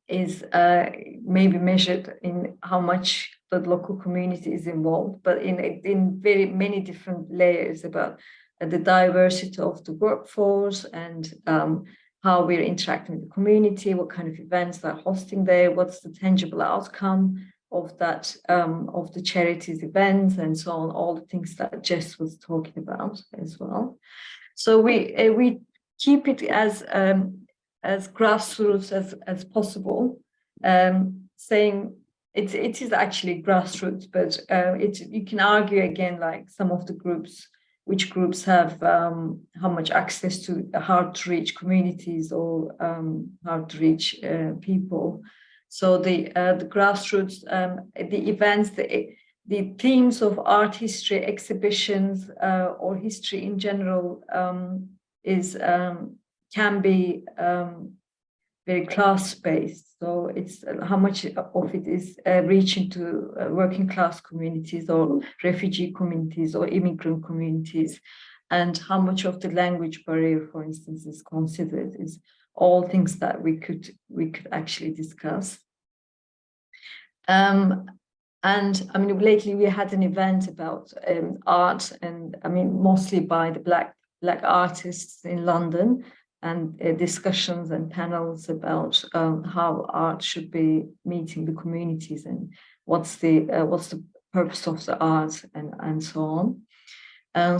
is maybe measured in how much the local community is involved, but in very many different layers about the diversity of the workforce and how we're interacting with the community, what kind of events they're hosting there, what's the tangible outcome of that, of the charities events and so on, all the things that Jess was talking about as well. So we keep it as grassroots as possible, saying it is actually grassroots, but you can argue again, like some of the groups, which groups have how much access to hard to reach communities or hard to reach people. So the grassroots, the events, the themes of art history, exhibitions, or history in general can be very class-based. So it's how much of it is reaching to working class communities or refugee communities or immigrant communities, and how much of the language barrier, for instance, is considered, is all things that we could actually discuss. And I mean, lately we had an event about art, and I mean, mostly by the black artists in London, and discussions and panels about how art should be meeting the communities and what's the purpose of the art and so on.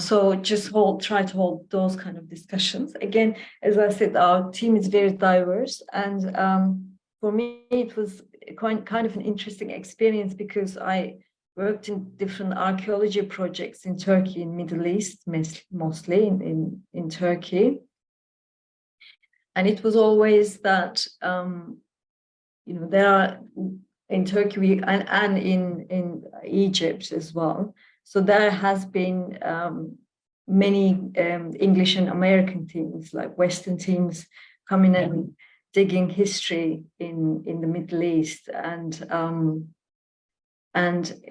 So just try to hold those kind of discussions. Again, as I said, our team is very diverse, and for me it was kind of an interesting experience because I worked in different archaeology projects in Turkey, in Middle East, mostly in Turkey. And it was always that, you know, there are in Turkey and in Egypt as well. So there has been many English and American teams, like Western teams, coming and digging history in the Middle East, and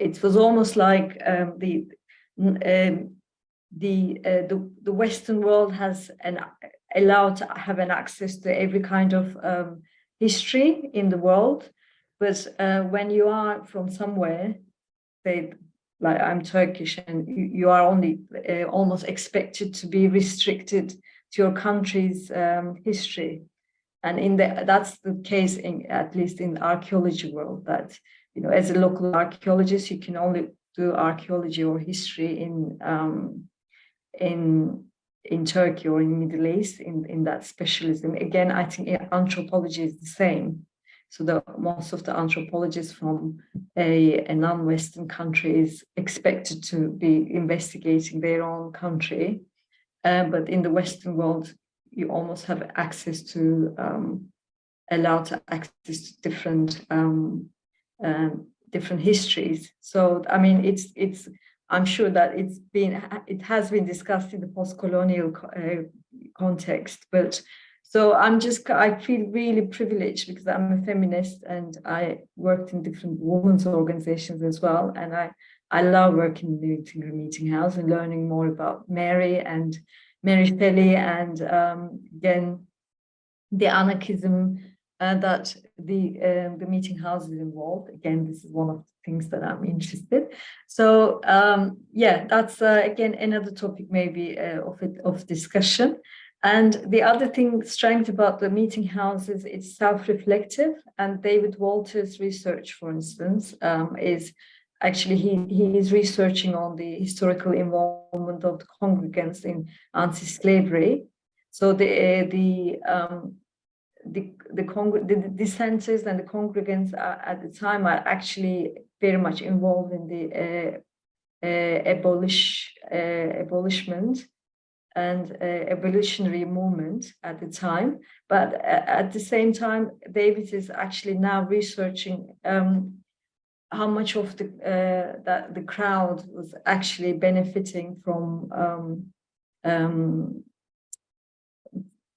it was almost like the Western world has allowed to have an access to every kind of history in the world, but when you are from somewhere, say like I'm Turkish, and you are only almost expected to be restricted to your country's history. And that's the case at least in the archaeology world, that, you know, as a local archaeologist, you can only do archaeology or history in Turkey or in Middle East in that specialism. Again, I think anthropology is the same. So most of the anthropologists from a non-Western country is expected to be investigating their own country, but in the Western world, you almost have access to allowed to access to different histories. So I mean, it's I'm sure that it has been discussed in the post-colonial context, but so I feel really privileged because I'm a feminist and I worked in different women's organizations as well, and I love working in the Newton Meeting House and learning more about Mary Shelley, and again the anarchism that the meeting house is involved. Again, this is one of the things that I'm interested. So yeah, that's again another topic maybe of discussion. And the other strength about the meeting house is it's self-reflective. And David Walter's research, for instance, is actually he is researching on the historical involvement of the congregants in anti-slavery. So the dissenters and the congregants at the time are actually very much involved in the abolishment and evolutionary movement at the time. But at the same time, David is actually now researching how much of the crowd was actually benefiting from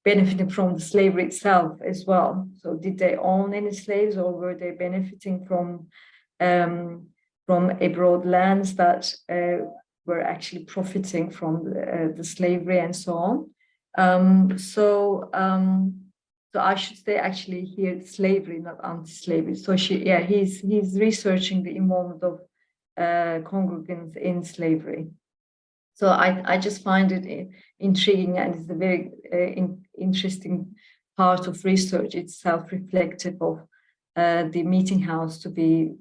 the slavery itself as well. So did they own any slaves, or were they benefiting from abroad lands that were actually profiting from the slavery and so on? So I should say actually here slavery, not anti-slavery. So he's researching the involvement of congregants in slavery. So I just find it intriguing, and it's a very interesting part of research. It's self-reflective of the meeting house to be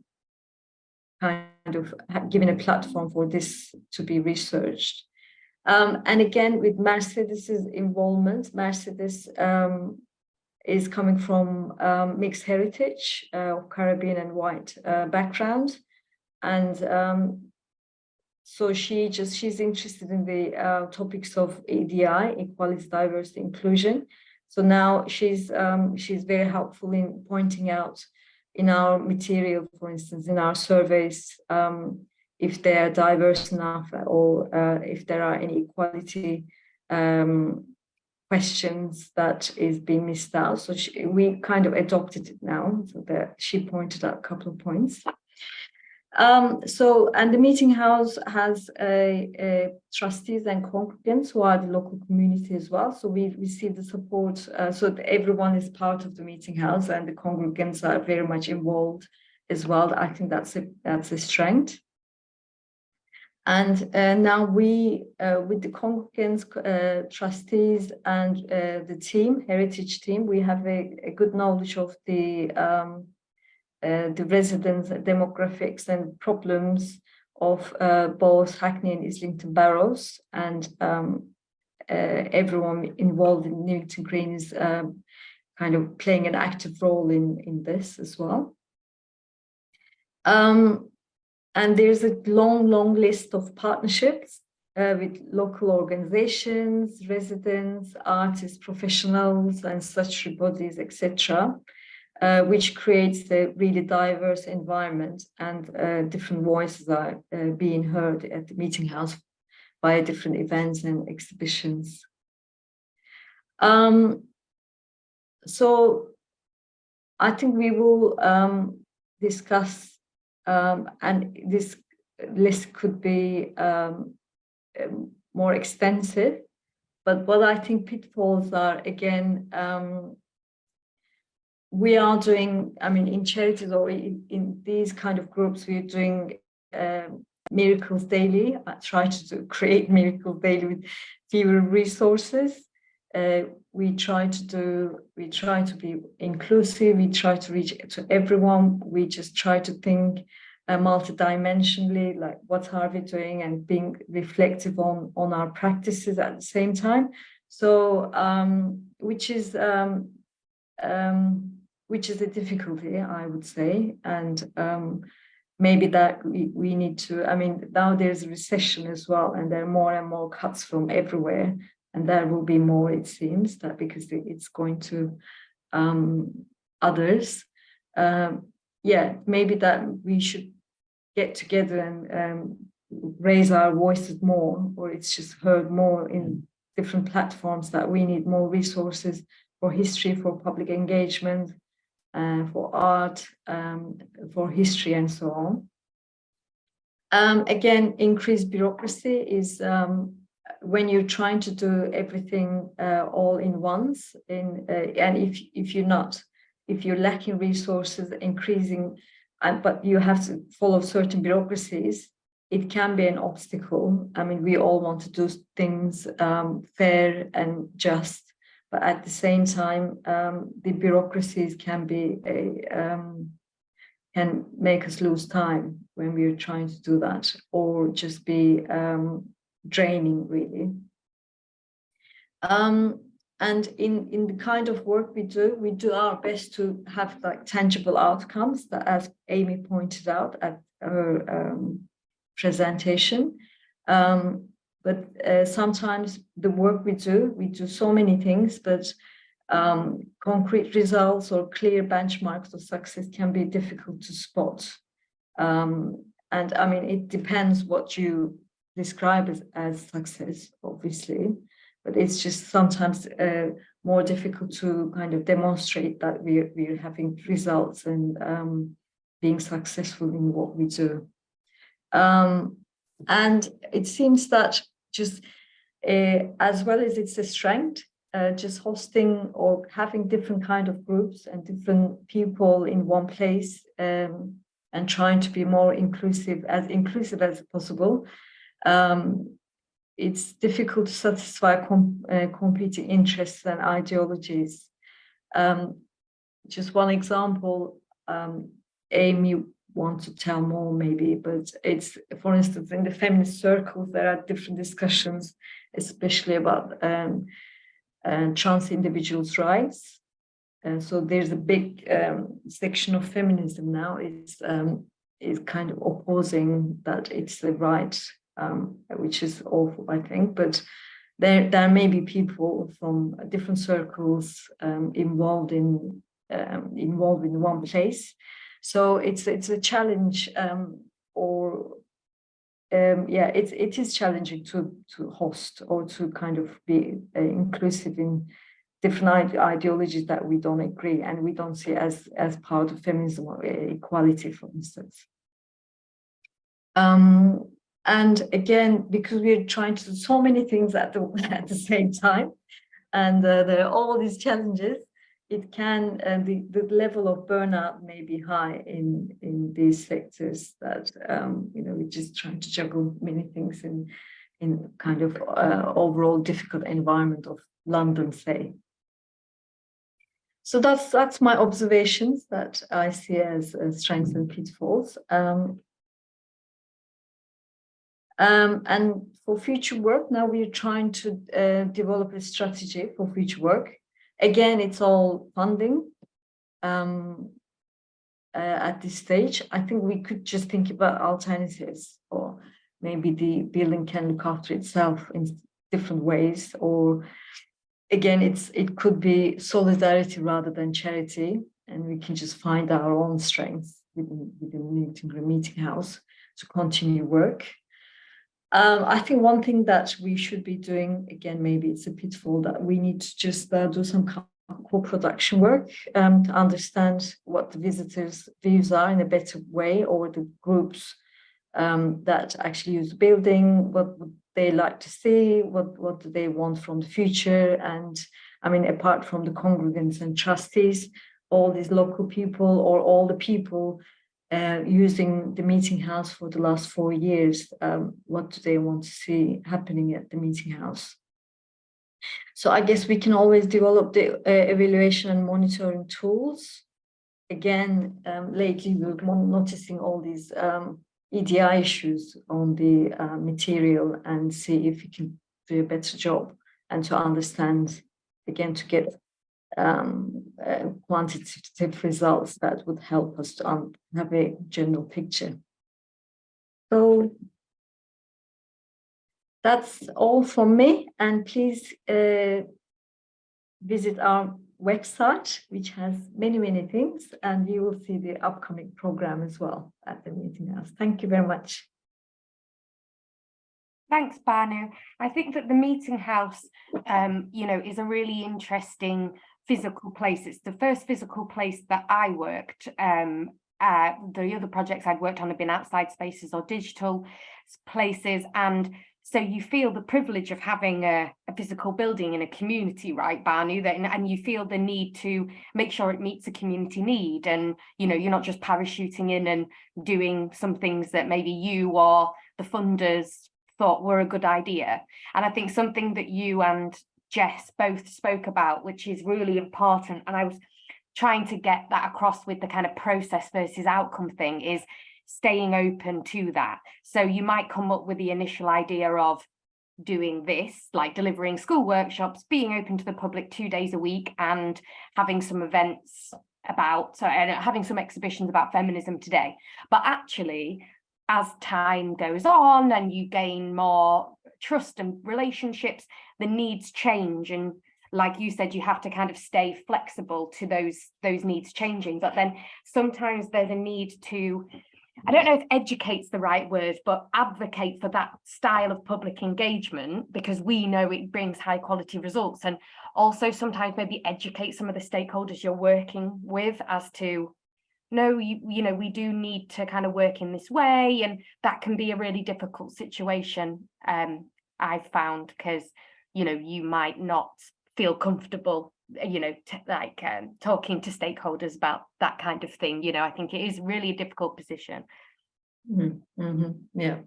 kind of given a platform for this to be researched. And again, with Mercedes's involvement, Mercedes is coming from mixed heritage of Caribbean and white background, and so she's interested in the topics of EDI, equality, diversity, inclusion. So now she's very helpful in pointing out in our material, for instance, in our surveys, if they are diverse enough, or if there are any equality questions that is being missed out. So we kind of adopted it now, so that she pointed out a couple of points. And the meeting house has trustees and congregants who are the local community as well. So we receive the support, so that everyone is part of the meeting house, and the congregants are very much involved as well. I think that's a strength. And now we, with the congregants, trustees, and the team, heritage team, we have a good knowledge of the residents' demographics and problems of both Hackney and Islington boroughs, and everyone involved in Newington Green is kind of playing an active role in this as well. And there's a long list of partnerships with local organizations, residents, artists, professionals, and statutory bodies, etc., which creates a really diverse environment, and different voices are being heard at the meeting house via different events and exhibitions. So I think we will discuss, and this list could be more extensive, but what I think pitfalls are, again, we are doing, I mean, in charities or in these kind of groups, we're doing miracles daily. I try to create miracles daily with fewer resources. We try to be inclusive. We try to reach to everyone. We just try to think multidimensionally, like what are we doing, and being reflective on our practices at the same time. So, which is a difficulty, I would say, and maybe that we need to. I mean, now there's a recession as well, and there are more and more cuts from everywhere. And there will be more, it seems, that because it's going to others. Yeah, maybe that we should get together and raise our voices more, or it's just heard more in different platforms, that we need more resources for history, for public engagement, for art, for history, and so on. Again, increased bureaucracy is when you're trying to do everything all in once, and if you're lacking resources, increasing, but you have to follow certain bureaucracies, it can be an obstacle. I mean, we all want to do things fair and just, but at the same time, the bureaucracies can be can make us lose time when we're trying to do that, or just be draining, really. And in the kind of work we do our best to have like tangible outcomes, that, as Amy pointed out at her presentation. But sometimes the work we do so many things, but concrete results or clear benchmarks of success can be difficult to spot. And I mean, it depends what you describe as success, obviously, but it's just sometimes more difficult to kind of demonstrate that we're having results and being successful in what we do. And it seems that just as well as it's a strength, just hosting or having different kind of groups and different people in one place, and trying to be more inclusive as possible. It's difficult to satisfy competing interests and ideologies. Just one example, Amy wants to tell more maybe, but it's, for instance, in the feminist circles, there are different discussions, especially about trans individuals' rights. And so there's a big section of feminism now is kind of opposing that it's the right, which is awful, I think. But there may be people from different circles involved in one place. So it's a challenge, or yeah, it is challenging to host or to kind of be inclusive in different ideologies that we don't agree and we don't see as part of feminism or equality, for instance. And again, because we're trying to do so many things at the same time, and there are all these challenges, it can, the level of burnout may be high in these sectors that, we're just trying to juggle many things in kind of overall difficult environment of London, say. So that's my observations that I see as strengths and pitfalls. And for future work, now we're trying to develop a strategy for future work. Again, it's all funding at this stage. I think we could just think about alternatives, or maybe the building can look after itself in different ways, or again, it could be solidarity rather than charity, and we can just find our own strengths within meeting house to continue work. I think one thing that we should be doing, again, maybe it's a pitfall, that we need to just do some co-production work to understand what the visitors' views are in a better way, or the groups that actually use the building, what would they like to see, what do they want from the future. And I mean, apart from the congregants and trustees, all these local people or all the people using the meeting house for the last 4 years, what do they want to see happening at the meeting house? So I guess we can always develop the evaluation and monitoring tools. Again, lately we're noticing all these EDI issues on the material, and see if we can do a better job and to understand, again, to get quantitative results that would help us to have a general picture. So that's all from me, and please visit our website, which has many things, and you will see the upcoming program as well at the meeting house. Thank you very much. Thanks, Banu. I think that the meeting house, is a really interesting physical place. It's the first physical place that I worked. The other projects I'd worked on have been outside spaces or digital places, and so you feel the privilege of having a physical building in a community, right, Banu? And you feel the need to make sure it meets a community need, and you're not just parachuting in and doing some things that maybe you or the funders thought were a good idea. And I think something that you and Jess both spoke about, which is really important, and I was trying to get that across with the kind of process versus outcome thing, is staying open to that. So you might come up with the initial idea of doing this, like delivering school workshops, being open to the public 2 days a week, and having some events having some exhibitions about feminism today. But actually, as time goes on and you gain more trust and relationships, the needs change, and like you said, you have to kind of stay flexible to those needs changing. But then sometimes there's a need to, I don't know if educate's the right word, but advocate for that style of public engagement, because we know it brings high quality results, and also sometimes maybe educate some of the stakeholders you're working with as to, no, we do need to kind of work in this way, and that can be a really difficult situation. I've found, because you might not feel comfortable talking to stakeholders about that kind of thing. I think it is really a difficult position. Yeah.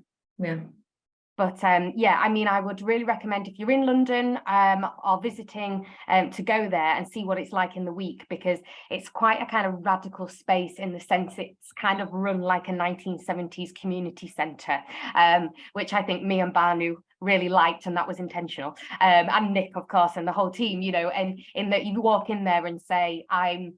But I would really recommend, if you're in London or visiting, to go there and see what it's like in the week, because it's quite a kind of radical space, in the sense it's kind of run like a 1970s community centre, which I think me and Banu really liked, and that was intentional. And Nick, of course, and the whole team, and in that you walk in there and say, I'm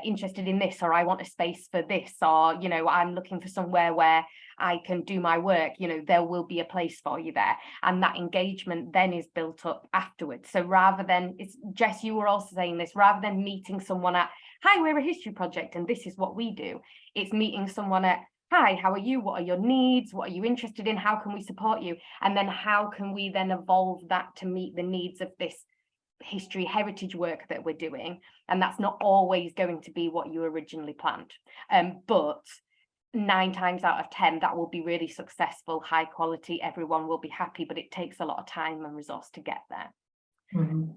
interested in this, or I want a space for this, or I'm looking for somewhere where I can do my work, there will be a place for you there, and that engagement then is built up afterwards. So rather than, Jess, you were also saying this, rather than meeting someone at, hi, we're a history project and this is what we do, it's meeting someone at, hi, how are you? What are your needs? What are you interested in? How can we support you? And then how can we then evolve that to meet the needs of this history heritage work that we're doing? And that's not always going to be what you originally planned. But 9 times out of 10, that will be really successful, high quality, everyone will be happy, but it takes a lot of time and resource to get there. Mhm.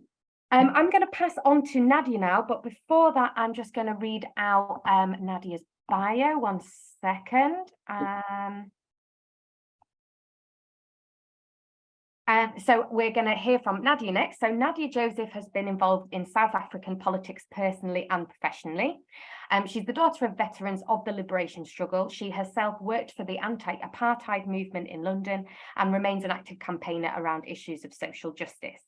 I'm going to pass on to Nadia now, but before that, I'm just going to read out Nadia's bio. 1 second. So we're going to hear from Nadia next. So Nadia Joseph has been involved in South African politics personally and professionally. She's the daughter of veterans of the liberation struggle. She herself worked for the anti-apartheid movement in London and remains an active campaigner around issues of social justice.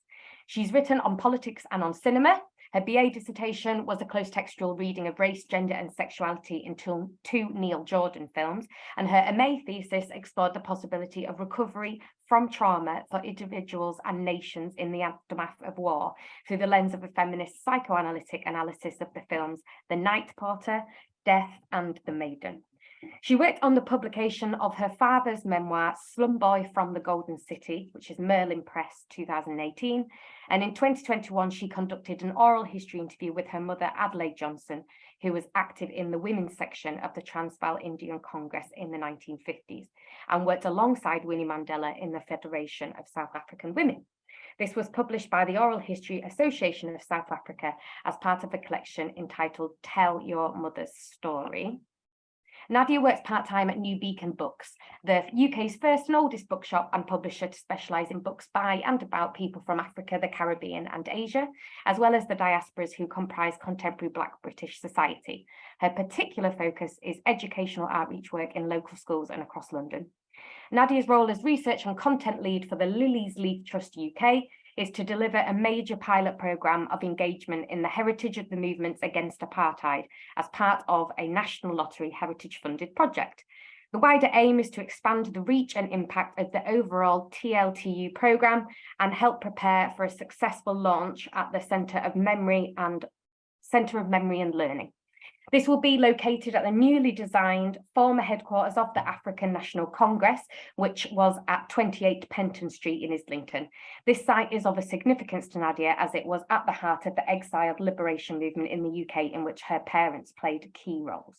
She's written on politics and on cinema. Her BA dissertation was a close textual reading of race, gender and sexuality in 2 Neil Jordan films, and her MA thesis explored the possibility of recovery from trauma for individuals and nations in the aftermath of war through the lens of a feminist psychoanalytic analysis of the films The Night Porter, Death and The Maiden. She worked on the publication of her father's memoir, Slumboy from the Golden City, which is Merlin Press 2018. And in 2021, she conducted an oral history interview with her mother, Adelaide Johnson, who was active in the women's section of the Transvaal Indian Congress in the 1950s and worked alongside Winnie Mandela in the Federation of South African Women. This was published by the Oral History Association of South Africa as part of a collection entitled Tell Your Mother's Story. Nadia works part-time at New Beacon Books, the UK's first and oldest bookshop and publisher to specialise in books by and about people from Africa, the Caribbean and Asia, as well as the diasporas who comprise contemporary Black British society. Her particular focus is educational outreach work in local schools and across London. Nadia's role as research and content lead for the Lilies Leaf Trust UK is to deliver a major pilot programme of engagement in the heritage of the movements against apartheid as part of a National Lottery Heritage funded project. The wider aim is to expand the reach and impact of the overall TLTU programme and help prepare for a successful launch at the Centre of Memory and Learning. This will be located at the newly designed former headquarters of the African National Congress, which was at 28 Penton Street in Islington. This site is of a significance to Nadia as it was at the heart of the exiled liberation movement in the UK, in which her parents played key roles.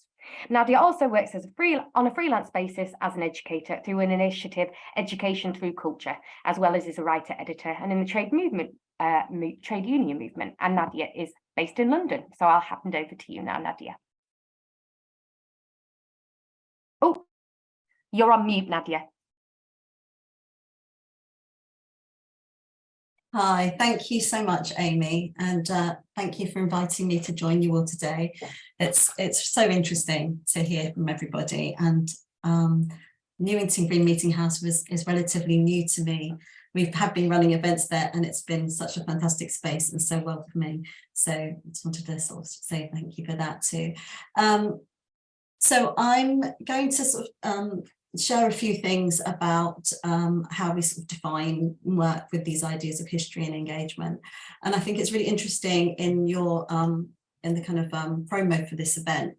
Nadia also works as on a freelance basis as an educator through an initiative, Education Through Culture, as well as a writer-editor and in the trade union movement. And Nadia is based in London. So I'll hand over to you now, Nadia. Oh, you're on mute, Nadia. Hi, thank you so much, Amy, and thank you for inviting me to join you all today. It's so interesting to hear from everybody, and Newington Green Meeting House is relatively new to me. We have been running events there, and it's been such a fantastic space and so welcoming. So I just wanted to sort of say thank you for that too. So I'm going to sort of share a few things about how we sort of define and work with these ideas of history and engagement. And I think it's really interesting in your in the kind of promo for this event,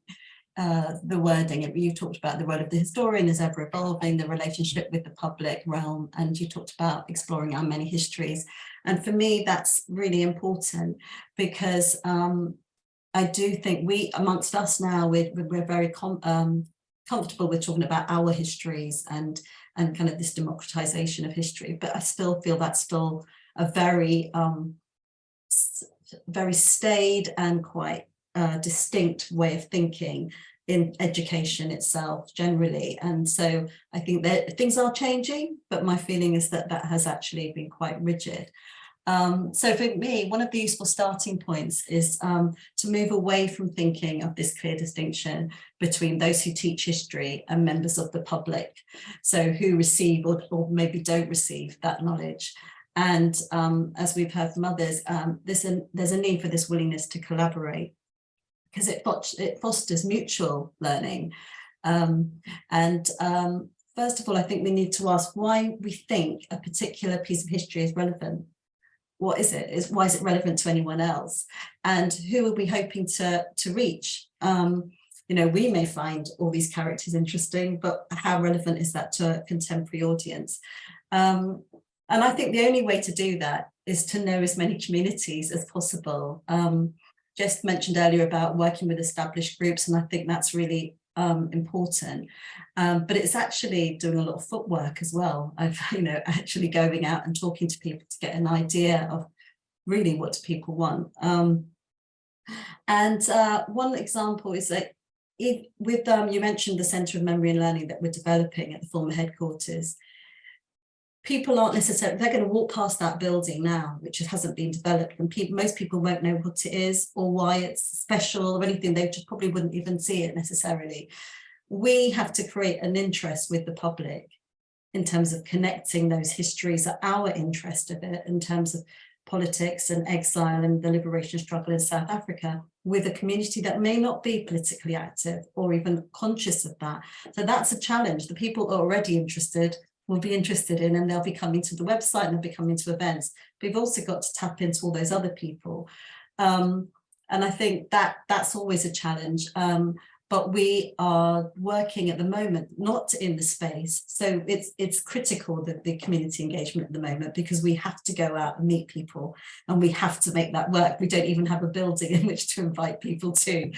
the wording. You talked about the role of the historian as ever evolving, the relationship with the public realm, and you talked about exploring our many histories. And for me, that's really important because I do think we, amongst us now, we're very comfortable with talking about our histories and kind of this democratization of history, but I still feel that's still a very staid and quite distinct way of thinking in education itself generally. And so I think that things are changing, but my feeling is that that has actually been quite rigid. So for me, one of the useful starting points is to move away from thinking of this clear distinction between those who teach history and members of the public, so who receive or maybe don't receive that knowledge. And as we've heard from others, there's a need for this willingness to collaborate because it fosters mutual learning. First of all, I think we need to ask why we think a particular piece of history is relevant. What is it? Why is it relevant to anyone else? And who are we hoping to reach? you know, we may find all these characters interesting, but how relevant is that to a contemporary audience? And I think the only way to do that is to know as many communities as possible. Just mentioned earlier about working with established groups, and I think that's really important. But it's actually doing a lot of footwork as well. You know, actually going out and talking to people to get an idea of really what do people want. And one example is that with you mentioned the Centre of Memory and Learning that we're developing at the former headquarters. People aren't necessarily, they're going to walk past that building now, which hasn't been developed, and most people won't know what it is or why it's special or anything. They just probably wouldn't even see it necessarily. We have to create an interest with the public in terms of connecting those histories, our interest of it in terms of politics and exile and the liberation struggle in South Africa, with a community that may not be politically active or even conscious of that. So that's a challenge. The people who are already interested will be interested in, and they'll be coming to the website and they'll be coming to events. But we've also got to tap into all those other people. And I think that that's always a challenge. But we are working at the moment not in the space. So it's critical that the community engagement at the moment, because we have to go out and meet people and we have to make that work. We don't even have a building in which to invite people to.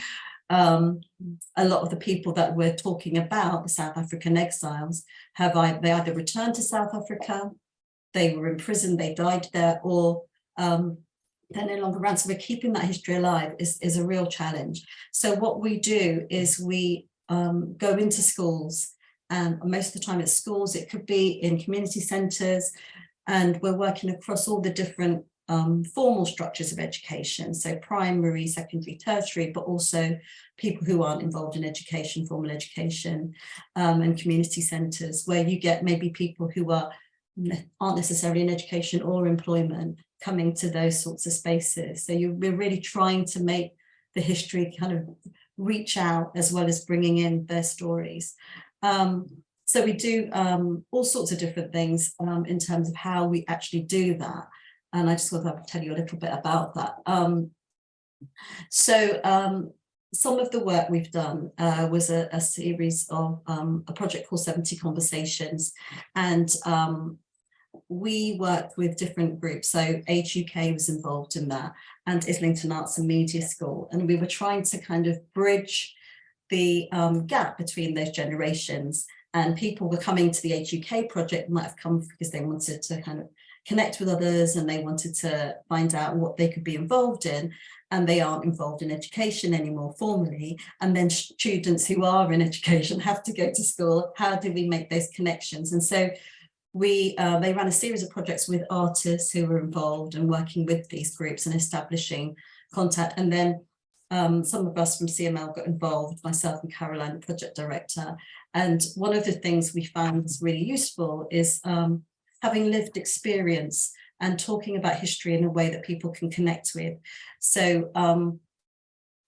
A lot of the people that we're talking about, the South African exiles, they either returned to South Africa, they were imprisoned, they died there, or they're no longer around. So we're keeping that history alive is a real challenge. So what we do is we go into schools, and most of the time it's schools, it could be in community centres, and we're working across all the different formal structures of education, so primary, secondary, tertiary, but also people who aren't involved in education, formal education, and community centres, where you get maybe people who aren't necessarily in education or employment coming to those sorts of spaces. So we're really trying to make the history kind of reach out as well as bringing in their stories. So we do all sorts of different things in terms of how we actually do that. And I just want to tell you a little bit about that. Some of the work we've done was a series of a project called 70 Conversations, and we worked with different groups. So Age UK was involved in that, and Islington Arts and Media School, and we were trying to kind of bridge the gap between those generations. And people were coming to the Age UK project, might have come because they wanted to kind of connect with others and they wanted to find out what they could be involved in, and they aren't involved in education anymore formally. And then students who are in education have to go to school. How do we make those connections? And so they ran a series of projects with artists who were involved and working with these groups and establishing contact. And then some of us from CML got involved, myself and Caroline, the project director. And one of the things we found was really useful is having lived experience and talking about history in a way that people can connect with. So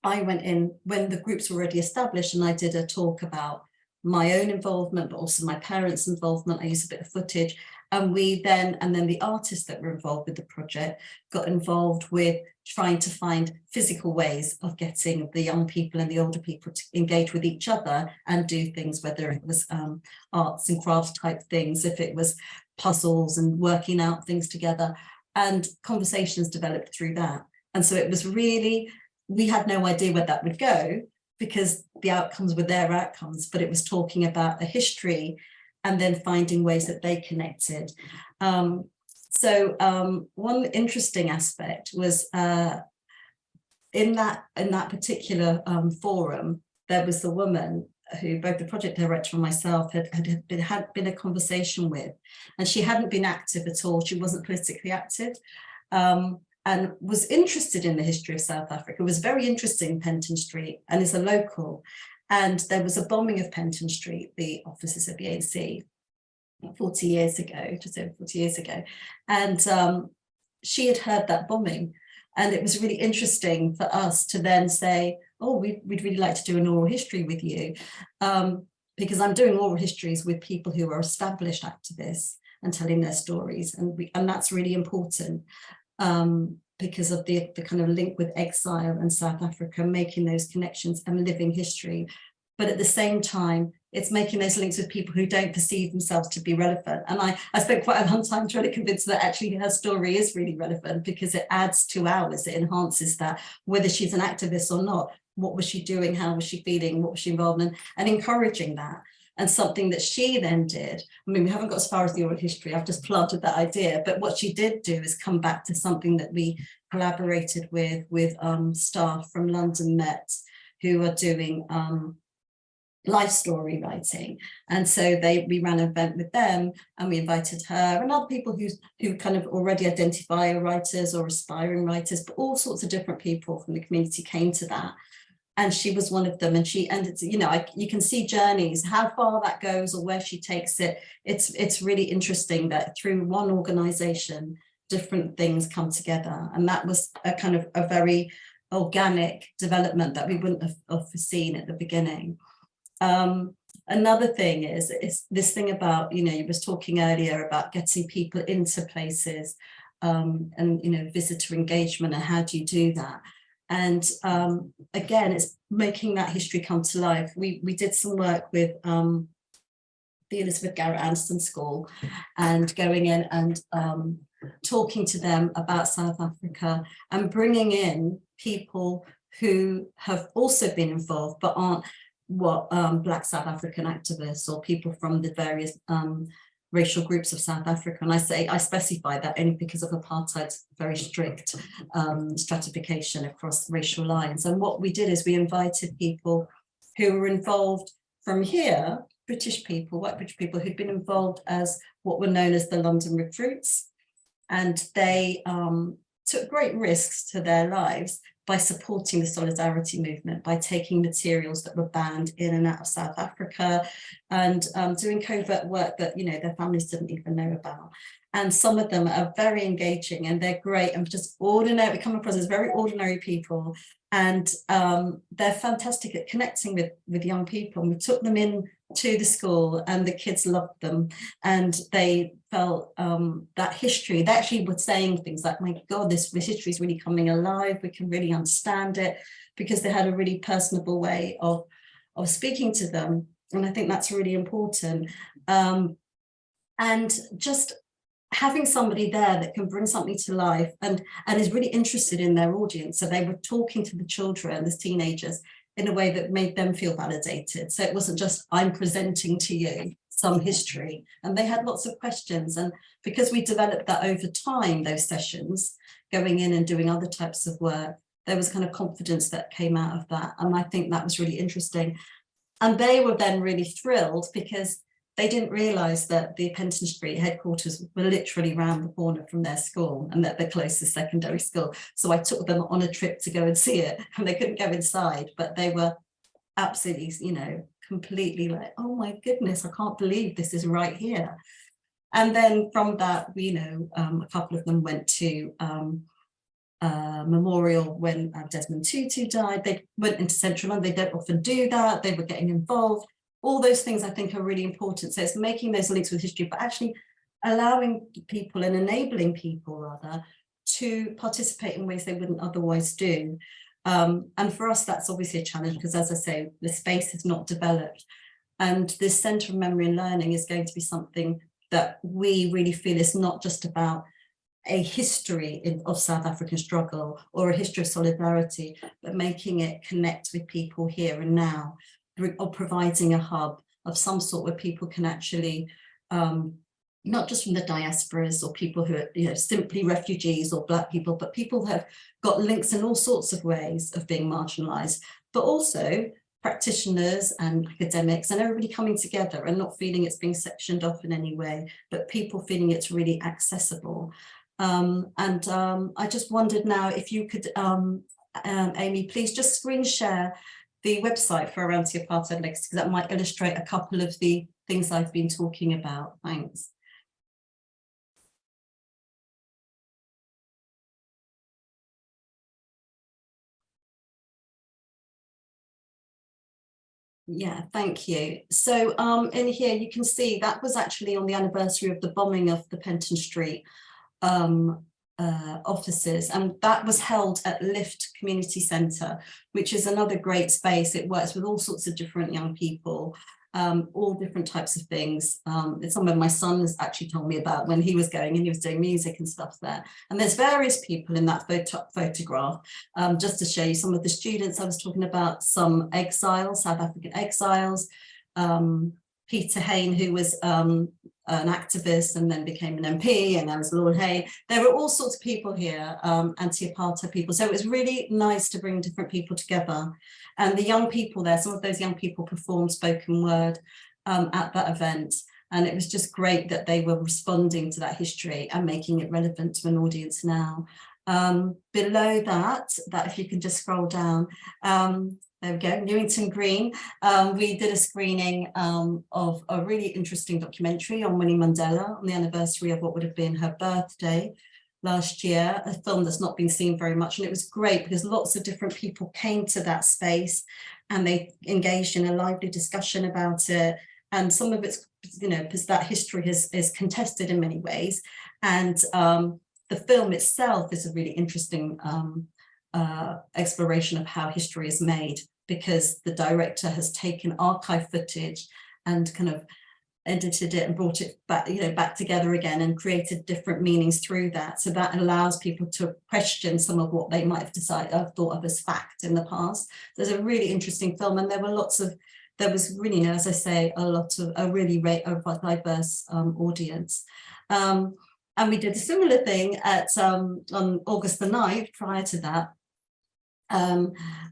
I went in when the groups were already established, and I did a talk about my own involvement, but also my parents' involvement. I used a bit of footage, and then the artists that were involved with the project got involved with trying to find physical ways of getting the young people and the older people to engage with each other and do things, whether it was arts and crafts type things, if it was puzzles and working out things together, and conversations developed through that. And so it was really, we had no idea where that would go because the outcomes were their outcomes, but it was talking about a history and then finding ways that they connected. One interesting aspect was in that particular forum, there was the woman who both the project director and myself had been a conversation with, and she hadn't been active at all. She wasn't politically active, and was interested in the history of South Africa. It was very interesting in Penton Street, and is a local. And there was a bombing of Penton Street, the offices of the ANC, 40 years ago, just over 40 years ago. And she had heard that bombing. And it was really interesting for us to then say, oh, we'd really like to do an oral history with you, because I'm doing oral histories with people who are established activists and telling their stories. And that's really important. because of the kind of link with exile and South Africa, making those connections and living history. But at the same time, it's making those links with people who don't perceive themselves to be relevant. And I spent quite a long time trying to convince her that actually her story is really relevant, because it adds to ours, it enhances that, whether she's an activist or not. What was she doing? How was she feeling? What was she involved in? And encouraging that. And something that she then did, I mean, we haven't got as far as the oral history, I've just planted that idea, but what she did do is come back to something that we collaborated with staff from London Met, who are doing life story writing. And so we ran an event with them, and we invited her and other people who kind of already identify as writers or aspiring writers, but all sorts of different people from the community came to that. And she was one of them, and it's, you know, you can see journeys, how far that goes or where she takes it. It's really interesting that through one organization, different things come together. And that was a kind of a very organic development that we wouldn't have foreseen at the beginning. Another thing is this thing about, you know, you was talking earlier about getting people into places, and, you know, visitor engagement, and how do you do that? And again, it's making that history come to life. We did some work with the Elizabeth Garrett Anderson School, and going in and talking to them about South Africa, and bringing in people who have also been involved but aren't Black South African activists, or people from the various racial groups of South Africa. And I specify that only because of apartheid's very strict stratification across racial lines. And what we did is we invited people who were involved from here, British people, white British people, who'd been involved as what were known as the London recruits. And they took great risks to their lives by supporting the solidarity movement, by taking materials that were banned in and out of South Africa, and doing covert work that, you know, their families didn't even know about. And some of them are very engaging, and they're great, and just ordinary, come across as very ordinary people. And they're fantastic at connecting with young people. And we took them in to the school, and the kids loved them, and they felt that history. They actually were saying things like, my God, this history is really coming alive, we can really understand it, because they had a really personable way of speaking to them. And I think that's really important. And just having somebody there that can bring something to life and is really interested in their audience. So they were talking to the children, the teenagers, in a way that made them feel validated. So it wasn't just, I'm presenting to you some history. And they had lots of questions. And because we developed that over time, those sessions, going in and doing other types of work, there was kind of confidence that came out of that. And I think that was really interesting. And they were then really thrilled, because they didn't realise that the Penton Street headquarters were literally around the corner from their school, and that the closest secondary school. So I took them on a trip to go and see it, and they couldn't go inside, but they were absolutely, you know, completely like, oh my goodness, I can't believe this is right here. And then from that, you know, a couple of them went to memorial when Desmond Tutu died. They went into central London. They don't often do that. They were getting involved. All those things I think are really important. So it's making those links with history, but actually allowing people and enabling people rather to participate in ways they wouldn't otherwise do. And for us, that's obviously a challenge, because as I say, the space is not developed. And this Centre of Memory and Learning is going to be something that we really feel is not just about a history of South African struggle or a history of solidarity, but making it connect with people here and now, or providing a hub of some sort where people can actually, not just from the diasporas or people who are, you know, simply refugees or Black people, but people who have got links in all sorts of ways of being marginalised, but also practitioners and academics and everybody coming together and not feeling it's being sectioned off in any way, but people feeling it's really accessible. I just wondered now if you could, Amy, please just screen share the website for Our Anti-Apartheid Legacy, because that might illustrate a couple of the things I've been talking about. Thanks. Yeah, thank you. So in here you can see that was actually on the anniversary of the bombing of the Penton Street offices, and that was held at Lift Community Centre, which is another great space. It works with all sorts of different young people, all different types of things. It's somewhere my son has actually told me about when he was going and he was doing music and stuff there. And there's various people in that photograph, just to show you some of the students I was talking about, some exiles, South African exiles, Peter Hain, who was an activist and then became an MP, and there was Lord Hay. There were all sorts of people here, anti-apartheid people. So it was really nice to bring different people together. And the young people there, some of those young people performed spoken word at that event. And it was just great that they were responding to that history and making it relevant to an audience now. Below that if you can just scroll down, there we go, Newington Green. We did a screening of a really interesting documentary on Winnie Mandela on the anniversary of what would have been her birthday last year, a film that's not been seen very much. And it was great because lots of different people came to that space and they engaged in a lively discussion about it. And some of it's, you know, because that history is contested in many ways. And the film itself is a really interesting exploration of how history is made, because the director has taken archive footage and kind of edited it and brought it back, you know, back together again and created different meanings through that. So that allows people to question some of what they might have thought of as fact in the past. There's a really interesting film, and there was really, you know, as I say, a really diverse audience. And we did a similar thing at on August the 9th, prior to that,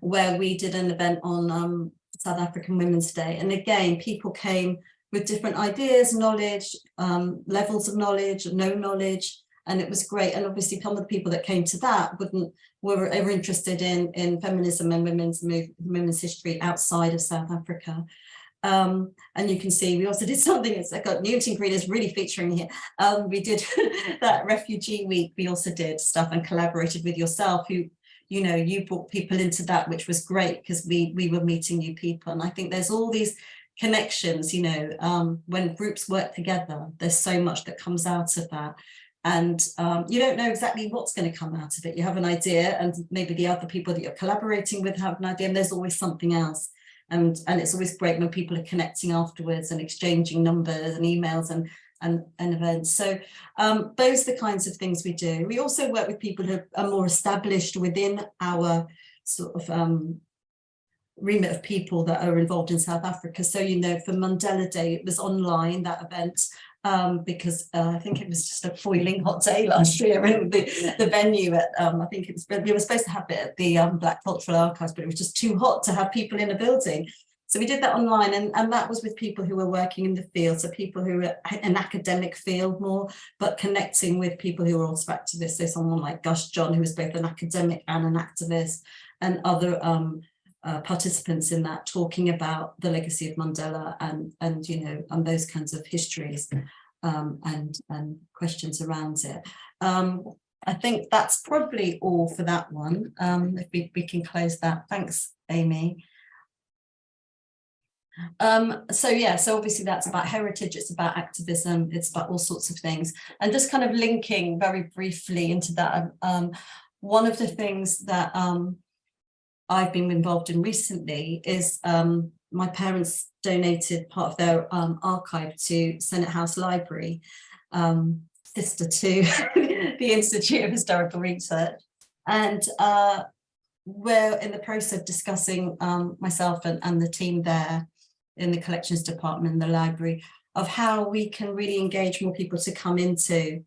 where we did an event on South African Women's Day. And again, people came with different ideas, knowledge, levels of knowledge, no knowledge, and it was great. And obviously some of the people that came to that were interested in feminism and women's history outside of South Africa. And you can see we also did something, it's like Newington Green is really featuring here. We did that Refugee Week, we also did stuff and collaborated with yourself, who, you know, you brought people into that, which was great because we were meeting new people. And I think there's all these connections, you know, when groups work together, there's so much that comes out of that. And you don't know exactly what's going to come out of it. You have an idea, and maybe the other people that you're collaborating with have an idea, and there's always something else. And it's always great when people are connecting afterwards and exchanging numbers and emails and events. So those are the kinds of things we do. We also work with people who are more established within our sort of remit of people that are involved in South Africa. So, you know, for Mandela Day, it was online, that event, because I think it was just a boiling hot day last year, and the venue at I think we were supposed to have it at the Black Cultural Archives, but it was just too hot to have people in a building. So we did that online, and that was with people who were working in the field, so people who were an academic field more, but connecting with people who were also activists. So someone like Gus John, who was both an academic and an activist, and other participants in that, talking about the legacy of Mandela and you know, and those kinds of histories and questions around it. I think that's probably all for that one. If we can close that. Thanks, Amy. So yeah, so obviously that's about heritage, it's about activism, it's about all sorts of things. And just kind of linking very briefly into that, one of the things that I've been involved in recently is my parents donated part of their archive to Senate House Library, sister to the Institute of Historical Research. And we're in the process of discussing, myself and the team there in the collections department in the library, of how we can really engage more people to come into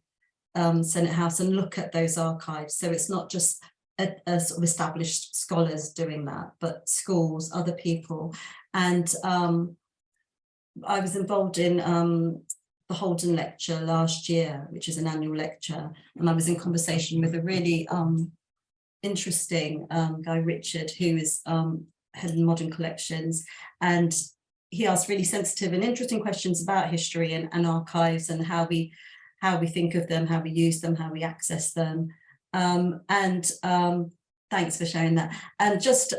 Senate House and look at those archives. So it's not just a sort of established scholars doing that, but schools, other people. And I was involved in the Holden lecture last year, which is an annual lecture, and I was in conversation with a really interesting guy, Richard, who is head of modern collections, and he asked really sensitive and interesting questions about history and archives, and how we think of them, how we use them, how we access them. Thanks for sharing that. And just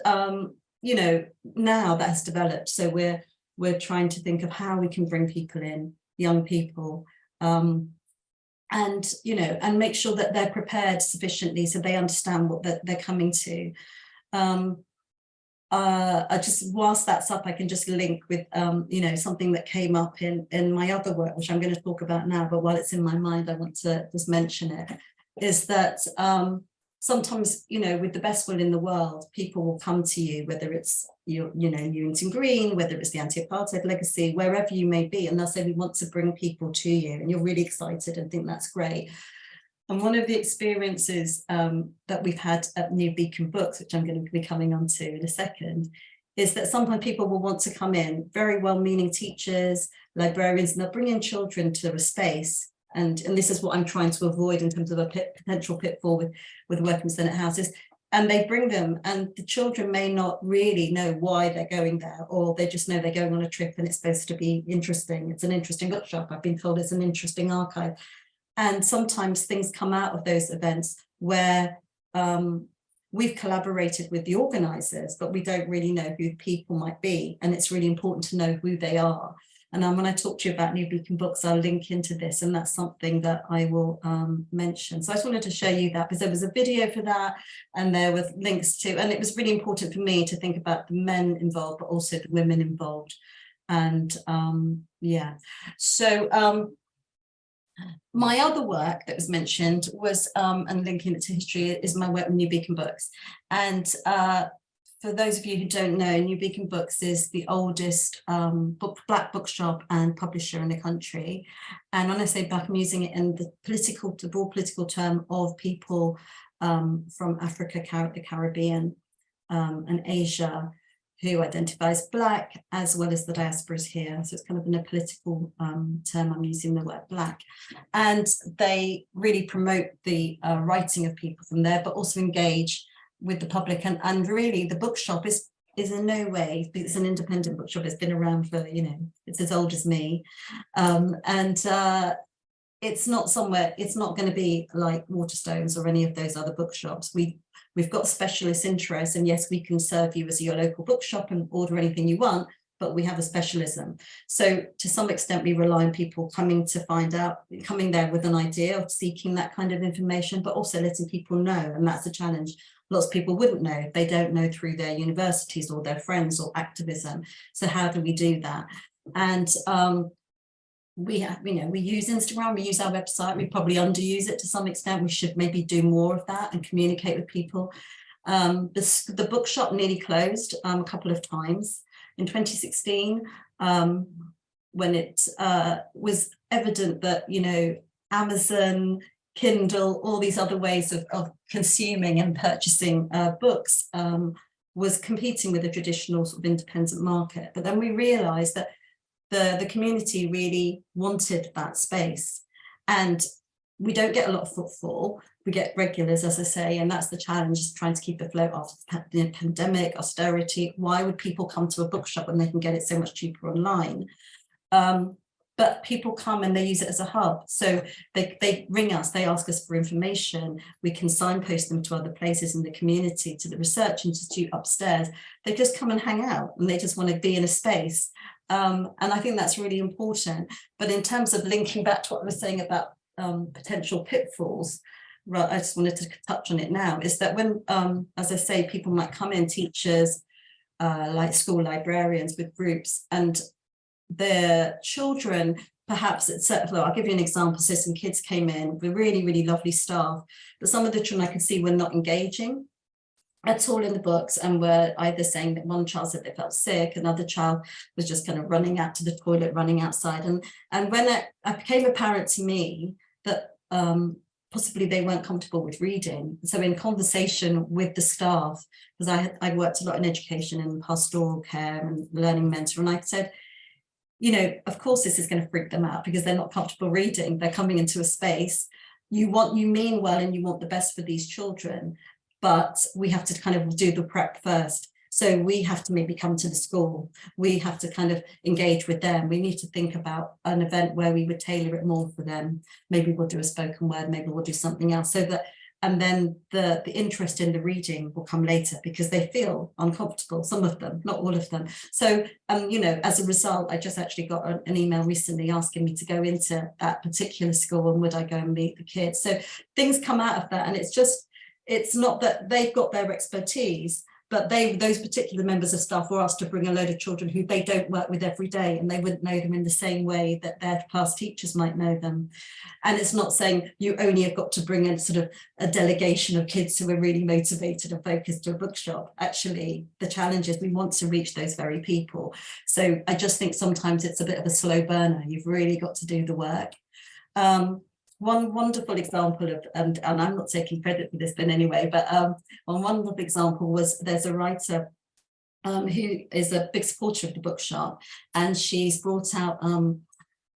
you know, now that has developed, so we're trying to think of how we can bring people in, young people, and, you know, and make sure that they're prepared sufficiently so they understand what they're coming to. I just, whilst that's up, I can just link with, you know, something that came up in my other work, which I'm going to talk about now, but while it's in my mind, I want to just mention it, is that sometimes, you know, with the best will in the world, people will come to you, whether it's you know, Newington Green, whether it's the anti-apartheid legacy, wherever you may be, and they'll say, we want to bring people to you, and you're really excited and think that's great. And one of the experiences that we've had at New Beacon Books, which I'm going to be coming on to in a second, is that sometimes people will want to come in, very well-meaning teachers, librarians, and they'll bring in children to a space. And this is what I'm trying to avoid in terms of a potential pitfall with working with Senate houses. And they bring them, and the children may not really know why they're going there, or they just know they're going on a trip and it's supposed to be interesting. It's an interesting bookshop. I've been told it's an interesting archive. And sometimes things come out of those events where we've collaborated with the organisers, but we don't really know who the people might be. And it's really important to know who they are. And when I talk to you about New Beacon Books, I'll link into this, and that's something that I will mention. So I just wanted to show you that, because there was a video for that, and there was links to, and it was really important for me to think about the men involved, but also the women involved. And yeah, so my other work that was mentioned was, and linking it to history, is my work with New Beacon Books. And for those of you who don't know, New Beacon Books is the oldest black bookshop and publisher in the country. And when I say black, I'm using it in the broad political term of people from Africa, the Caribbean, and Asia, who identifies black, as well as the diasporas here. So it's kind of in a political term, I'm using the word black. And they really promote the writing of people from there, but also engage with the public. And really the bookshop is in no way, it's an independent bookshop. It's been around for, you know, it's as old as me. It's not somewhere, it's not going to be like Waterstones or any of those other bookshops. We've got specialist interests, and yes, we can serve you as your local bookshop and order anything you want, but we have a specialism. So to some extent, we rely on people coming there with an idea of seeking that kind of information, but also letting people know, and that's a challenge. Lots of people wouldn't know. They don't know through their universities or their friends or activism. So how do we do that? And we have, you know, we use Instagram, we use our website, we probably underuse it to some extent. We should maybe do more of that and communicate with people. The bookshop nearly closed a couple of times. In 2016, when it was evident that, you know, Amazon, Kindle, all these other ways of consuming and purchasing books was competing with a traditional sort of independent market. But then we realized that the community really wanted that space, and we don't get a lot of footfall. We get regulars, as I say, and that's the challenge, trying to keep afloat after the pandemic, austerity. Why would people come to a bookshop when they can get it so much cheaper online? But people come and they use it as a hub. So they ring us, they ask us for information. We can signpost them to other places in the community, to the Research Institute upstairs. They just come and hang out, and they just want to be in a space. And I think that's really important. But in terms of linking back to what I was saying about potential pitfalls, right, I just wanted to touch on it now, is that when, as I say, people might come in, teachers, like school librarians with groups, and their children, perhaps it's, well, I'll give you an example. So some kids came in with really, really lovely staff, but some of the children I could see were not engaging at all in the books, and were either saying that one child said they felt sick, another child was just kind of running out to the toilet, running outside. And when it became apparent to me that possibly they weren't comfortable with reading. So in conversation with the staff, because I worked a lot in education and pastoral care and learning mentor, and I said, you know, of course this is going to freak them out because they're not comfortable reading. They're coming into a space. You mean well, and you want the best for these children, but we have to kind of do the prep first. So we have to maybe come to the school. We have to kind of engage with them. We need to think about an event where we would tailor it more for them. Maybe we'll do a spoken word, maybe we'll do something else, so that And then the interest in the reading will come later because they feel uncomfortable, some of them, not all of them. So, you know, as a result, I just actually got an email recently asking me to go into that particular school and would I go and meet the kids. So things come out of that, and it's not that they've got their expertise, but those particular members of staff were asked to bring a load of children who they don't work with every day, and they wouldn't know them in the same way that their past teachers might know them. And it's not saying you only have got to bring in sort of a delegation of kids who are really motivated and focused to a bookshop. Actually, the challenge is we want to reach those very people. So I just think sometimes it's a bit of a slow burner. You've really got to do the work. One wonderful example of, and I'm not taking credit for this in any way, but one wonderful example was there's a writer who is a big supporter of the bookshop, and she's brought out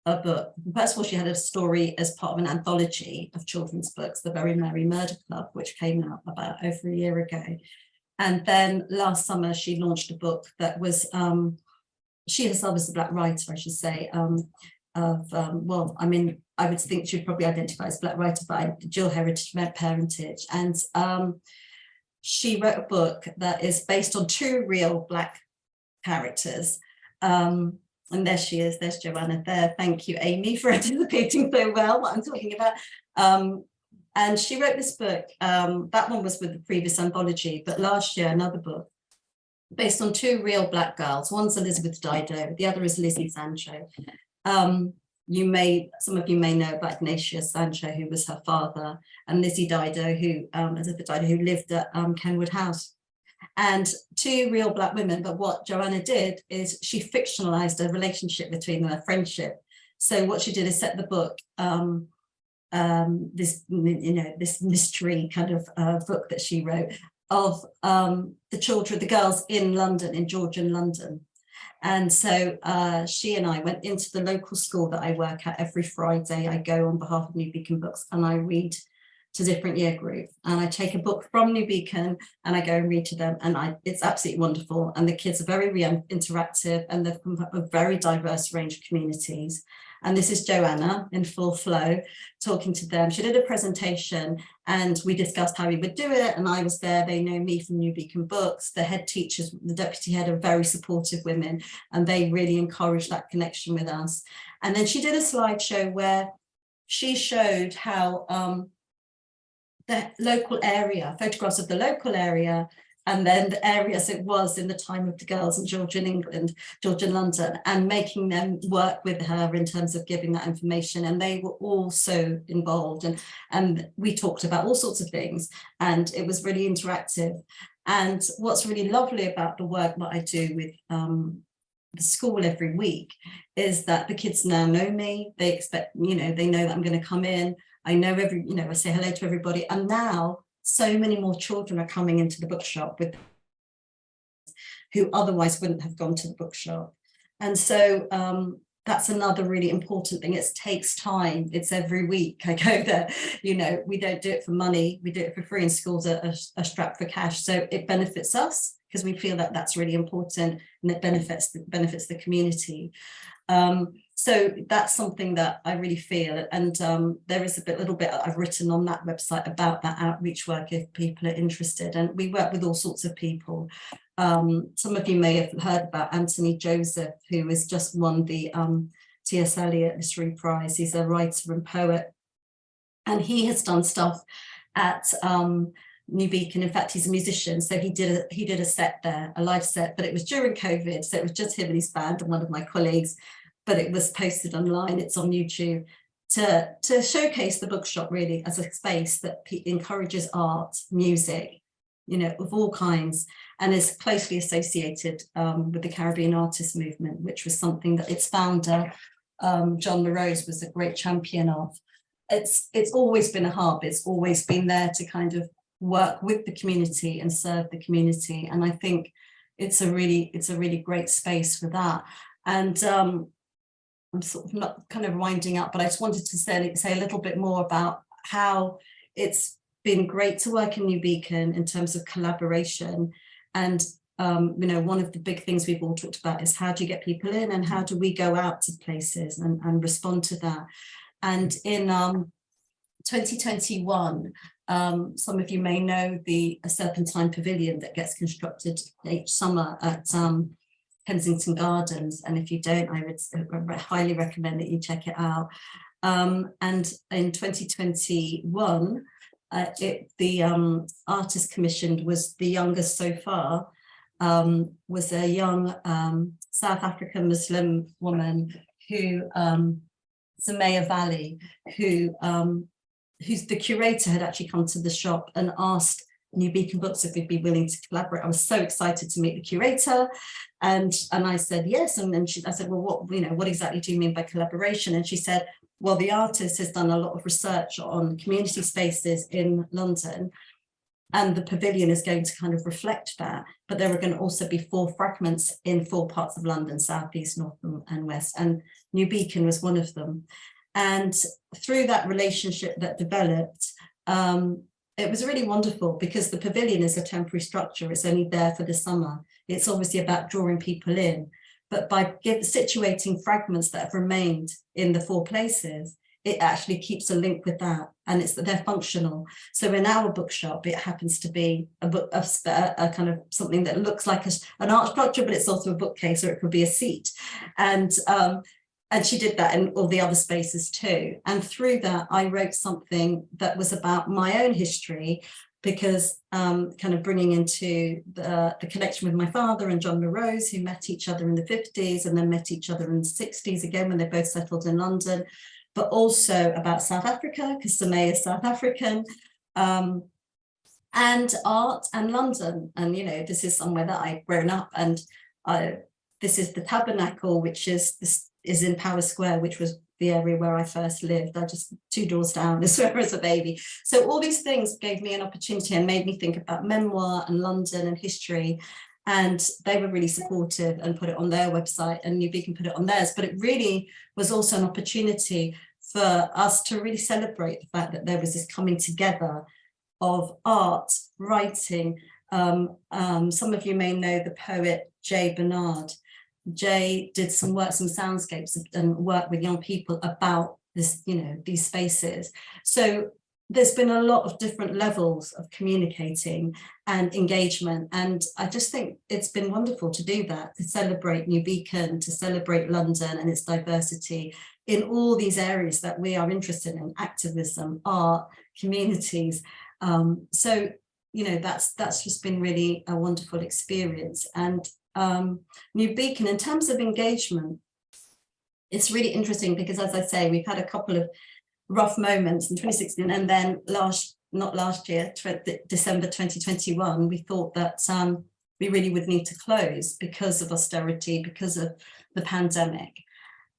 a book. First of all, she had a story as part of an anthology of children's books, The Very Merry Murder Club, which came out about over a year ago. And then last summer, she launched a book that was, she herself is a Black writer, I should say, well, I mean, I would think she'd probably identify as Black writer by dual heritage parentage. And she wrote a book that is based on 2 real Black characters. And there she is, there's Joanna there. Thank you, Amy, for anticipating so well what I'm talking about. And she wrote this book. That one was with the previous anthology, but last year, another book based on 2 real Black girls. One's Elizabeth Dido, the other is Lizzie Sancho. Some of you may know about Ignatius Sancho, who was her father, and Lizzie Dido, Elizabeth Dido, who lived at Kenwood House. And 2 real Black women, but what Joanna did is she fictionalized a relationship between them, a friendship. So what she did is set the book, this mystery kind of book that she wrote of the girls in London, in Georgian London. And so she and I went into the local school that I work at every Friday. I go on behalf of New Beacon Books and I read to different year groups. And I take a book from New Beacon and I go and read to them. And it's absolutely wonderful. And the kids are very interactive, and they've come from a very diverse range of communities. And this is Joanna in full flow, talking to them. She did a presentation and we discussed how we would do it. And I was there. They know me from New Beacon Books. The head teachers, the deputy head, are very supportive women, and they really encouraged that connection with us. And then she did a slideshow where she showed how the local area, photographs of the local area, and then the areas it was in the time of the girls in Georgian England, Georgian London, and making them work with her in terms of giving that information. And they were all so involved, and we talked about all sorts of things, and it was really interactive. And what's really lovely about the work that I do with the school every week is that the kids now know me. They expect, they know that I'm going to come in. I know I say hello to everybody. And now so many more children are coming into the bookshop who otherwise wouldn't have gone to the bookshop. And so that's another really important thing. It takes time. It's every week I go there. We don't do it for money. We do it for free, and schools are strapped for cash. So it benefits us because we feel that that's really important, and it benefits the community. So that's something that I really feel, and there is a little bit I've written on that website about that outreach work if people are interested, and we work with all sorts of people. Some of you may have heard about Anthony Joseph, who has just won the T.S. Eliot Literary Prize. He's a writer and poet, and he has done stuff at New Beacon. In fact, he's a musician, so he did a set there, a live set, but it was during COVID, so it was just him and his band and one of my colleagues. But it was posted online, it's on YouTube, to showcase the bookshop really as a space that encourages art, music, of all kinds, and is closely associated with the Caribbean artist movement, which was something that its founder, John LaRose, was a great champion of. It's always been a hub, it's always been there to kind of work with the community and serve the community, and I think it's a really great space for that. And I'm sort of not kind of winding up, but I just wanted to say a little bit more about how it's been great to work in New Beacon in terms of collaboration. And, one of the big things we've all talked about is how do you get people in, and how do we go out to places and respond to that. And in 2021, Some of you may know a Serpentine Pavilion that gets constructed each summer at Kensington Gardens, and if you don't, I would highly recommend that you check it out. And in 2021, the artist commissioned was the youngest so far, was a young South African Muslim woman who, Zamaya Valley, who's the curator, had actually come to the shop and asked New Beacon Books if we'd be willing to collaborate. I was so excited to meet the curator, and I said yes. And then I said, well, what exactly do you mean by collaboration? And she said, well, the artist has done a lot of research on community spaces in London, and the pavilion is going to kind of reflect that. But there are going to also be 4 fragments in 4 parts of London, south, east, north, and west. And New Beacon was one of them. And through that relationship that developed, it was really wonderful, because the pavilion is a temporary structure. It's only there for the summer. It's obviously about drawing people in. But by situating fragments that have remained in the 4 places, it actually keeps a link with that, and they're functional. So in our bookshop, it happens to be a kind of something that looks like an art structure, but it's also a bookcase, or it could be a seat. And she did that in all the other spaces too. And through that, I wrote something that was about my own history, because kind of bringing into the connection with my father and John Morose, who met each other in the 50s and then met each other in the 60s again when they both settled in London, but also about South Africa, because Samay is South African, and art and London. And, this is somewhere that I've grown up, and this is the Tabernacle, which is in Power Square, which was the area where I first lived. I just 2 doors down as well as a baby. So all these things gave me an opportunity and made me think about memoir and London and history. And they were really supportive and put it on their website, and New Beacon put it on theirs. But it really was also an opportunity for us to really celebrate the fact that there was this coming together of art, writing. Some of you may know the poet J. Bernard. Jay did some soundscapes and work with young people about this, these spaces. So there's been a lot of different levels of communicating and engagement. And I just think it's been wonderful to do that, to celebrate New Beacon, to celebrate London and its diversity in all these areas that we are interested in: activism, art, communities. So, that's just been really a wonderful experience. And New Beacon, in terms of engagement, it's really interesting, because, as I say, we've had a couple of rough moments in 2016, and then December 2021, we thought that we really would need to close because of austerity, because of the pandemic.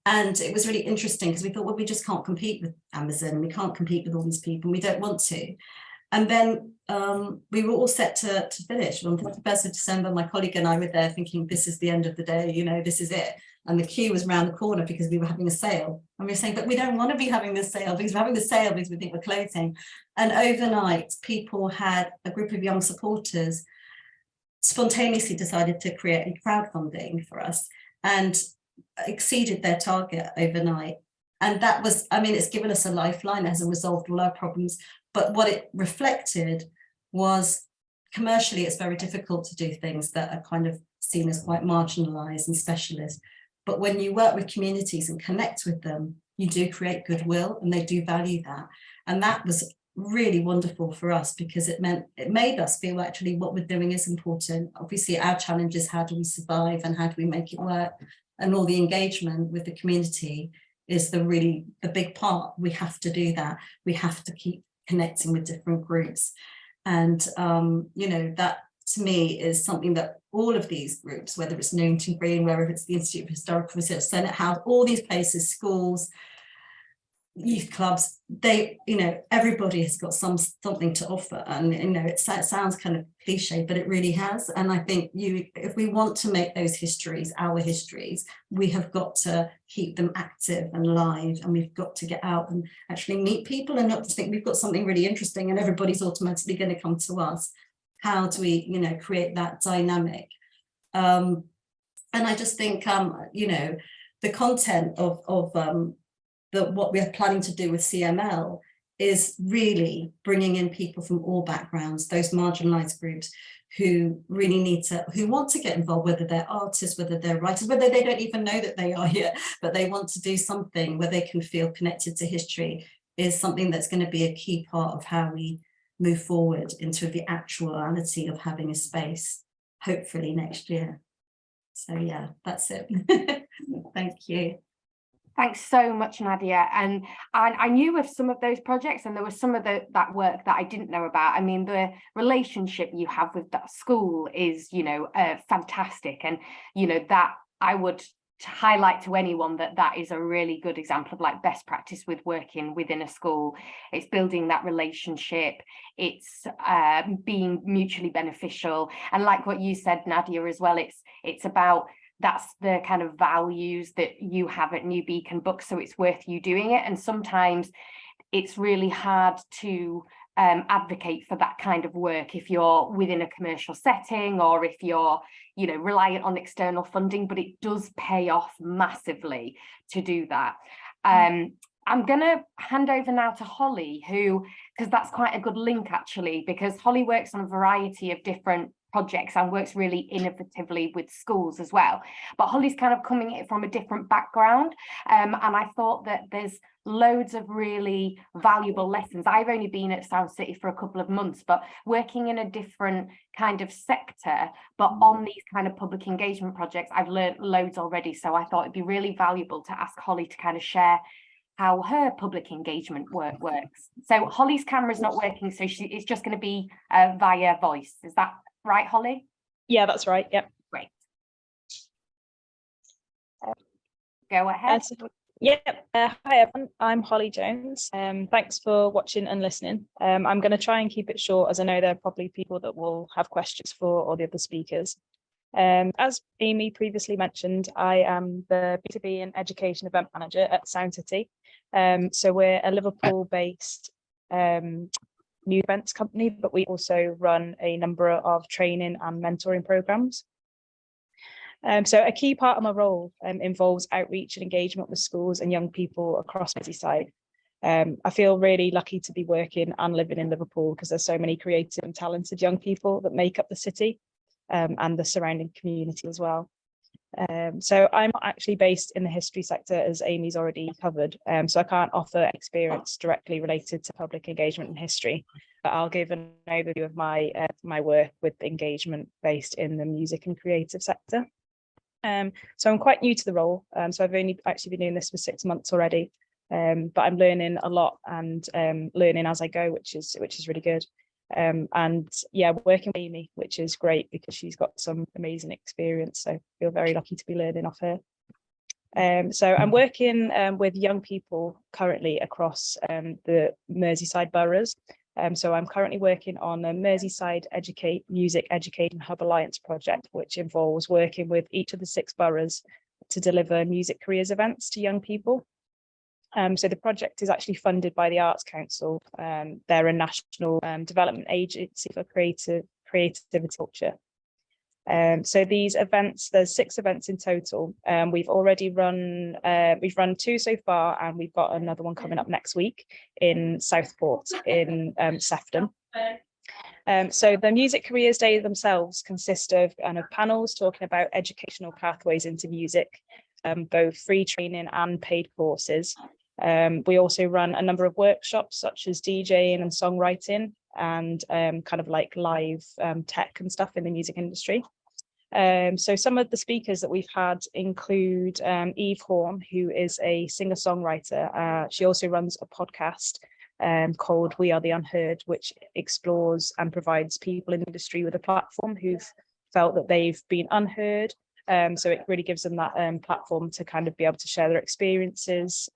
And it was really interesting, because we thought, well, we just can't compete with Amazon, we can't compete with all these people, and we don't want to. And then we were all set to finish. On the 31st of December, my colleague and I were there thinking, this is the end of the day, this is it. And the queue was around the corner because we were having a sale. And we were saying, but we don't want to be having this sale, because we're having the sale because we think we're closing. And overnight, people had a group of young supporters spontaneously decided to create a crowdfunding for us, and exceeded their target overnight. And that was, it's given us a lifeline, it hasn't resolved all our problems. But what it reflected was, commercially, it's very difficult to do things that are kind of seen as quite marginalised and specialist. But when you work with communities and connect with them, you do create goodwill, and they do value that. And that was really wonderful for us, because it made us feel actually what we're doing is important. Obviously, our challenge is, how do we survive and how do we make it work? And all the engagement with the community is the big part. We have to do that. We have to keep connecting with different groups. And, that to me is something that all of these groups, whether it's Newington Green, whether it's the Institute of Historical Research, Senate House, all these places, schools, youth clubs, everybody has got something to offer. And, it sounds kind of cliche, but it really has. And I think if we want to make those histories our histories, we have got to keep them active and live, and we've got to get out and actually meet people, and not just think we've got something really interesting and everybody's automatically going to come to us. How do we, create that dynamic? And I just think, the content of what we're planning to do with CML is really bringing in people from all backgrounds, those marginalised groups who really who want to get involved, whether they're artists, whether they're writers, whether they don't even know that they are yet, but they want to do something where they can feel connected to history, is something that's going to be a key part of how we move forward into the actuality of having a space, hopefully next year. So yeah, that's it. Thank you. Thanks so much, Nadia. And I knew of some of those projects, and there was some of that work that I didn't know about. I mean, the relationship you have with that school is, fantastic. And, that I would highlight to anyone that is a really good example of like best practice with working within a school. It's building that relationship. It's being mutually beneficial. And like what you said, Nadia, as well, it's about, that's the kind of values that you have at New Beacon Books, so it's worth you doing it. And sometimes it's really hard to advocate for that kind of work if you're within a commercial setting, or if you're, reliant on external funding, but it does pay off massively to do that. I'm going to hand over now to Holly, because that's quite a good link actually, because Holly works on a variety of different projects and works really innovatively with schools as well. But Holly's kind of coming at it from a different background. And I thought that there's loads of really valuable lessons. I've only been at Sound City for a couple of months, but working in a different kind of sector, but on these kind of public engagement projects, I've learned loads already. So I thought it'd be really valuable to ask Holly to kind of share how her public engagement work works. So Holly's camera's not working, so it's just going to be via voice. Is that right, Holly? Yeah, that's right. Yep. Great. Go ahead. Hi everyone, I'm Holly Jones. Thanks for watching and listening. I'm going to try and keep it short, as I know there are probably people that will have questions for all the other speakers. As Amy previously mentioned, I am the B2B and Education Event Manager at Sound City. So we're a Liverpool-based new events company, but we also run a number of training and mentoring programs. So a key part of my role involves outreach and engagement with schools and young people across Merseyside. I feel really lucky to be working and living in Liverpool, because there's so many creative and talented young people that make up the city and the surrounding community as well. So I'm not actually based in the history sector, as Amy's already covered, so I can't offer experience directly related to public engagement and history, but I'll give an overview of my work with engagement based in the music and creative sector. So I'm quite new to the role, so I've only actually been doing this for 6 months already, but I'm learning a lot and learning as I go, which is really good. And yeah, working with Amy, which is great because she's got some amazing experience, so I feel very lucky to be learning off her. So I'm working with young people currently across the Merseyside boroughs. So I'm currently working on a Merseyside Music Education Hub Alliance project, which involves working with each of the 6 boroughs to deliver music careers events to young people. So the project is actually funded by the Arts Council. They're a national development agency for creativity culture. So these events, there's 6 events in total. We've already run, we've run 2 so far, and we've got another one coming up next week in Southport in Sefton. So the Music Careers Day themselves consist of panels talking about educational pathways into music, both free training and paid courses. We also run a number of workshops such as DJing and songwriting and kind of like live tech and stuff in the music industry. So some of the speakers that we've had include Eve Horn, who is a singer-songwriter. She also runs a podcast called We Are the Unheard, which explores and provides people in the industry with a platform who've felt that they've been unheard. So it really gives them that platform to kind of be able to share their experiences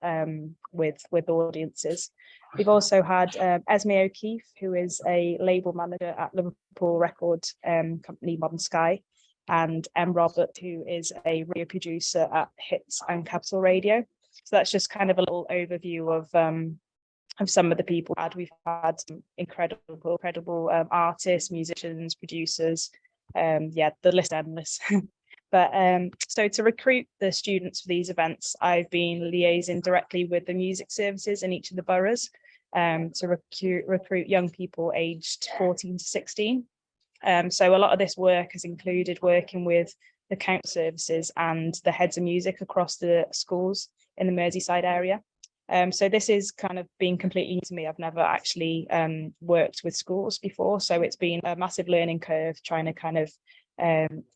with audiences. We've also had Esme O'Keefe, who is a label manager at Liverpool record company Modern Sky, and M. Robert, who is a radio producer at Hits and Capital Radio. So that's just kind of a little overview of some of the people we've had some incredible artists, musicians, producers. Yeah, the list is endless. But so to recruit the students for these events, I've been liaising directly with the music services in each of the boroughs. to recruit young people aged 14 to 16. So a lot of this work has included working with the council services and the heads of music across the schools in the Merseyside area. So this is kind of been completely new to me. I've never actually worked with schools before, so it's been a massive learning curve trying to kind of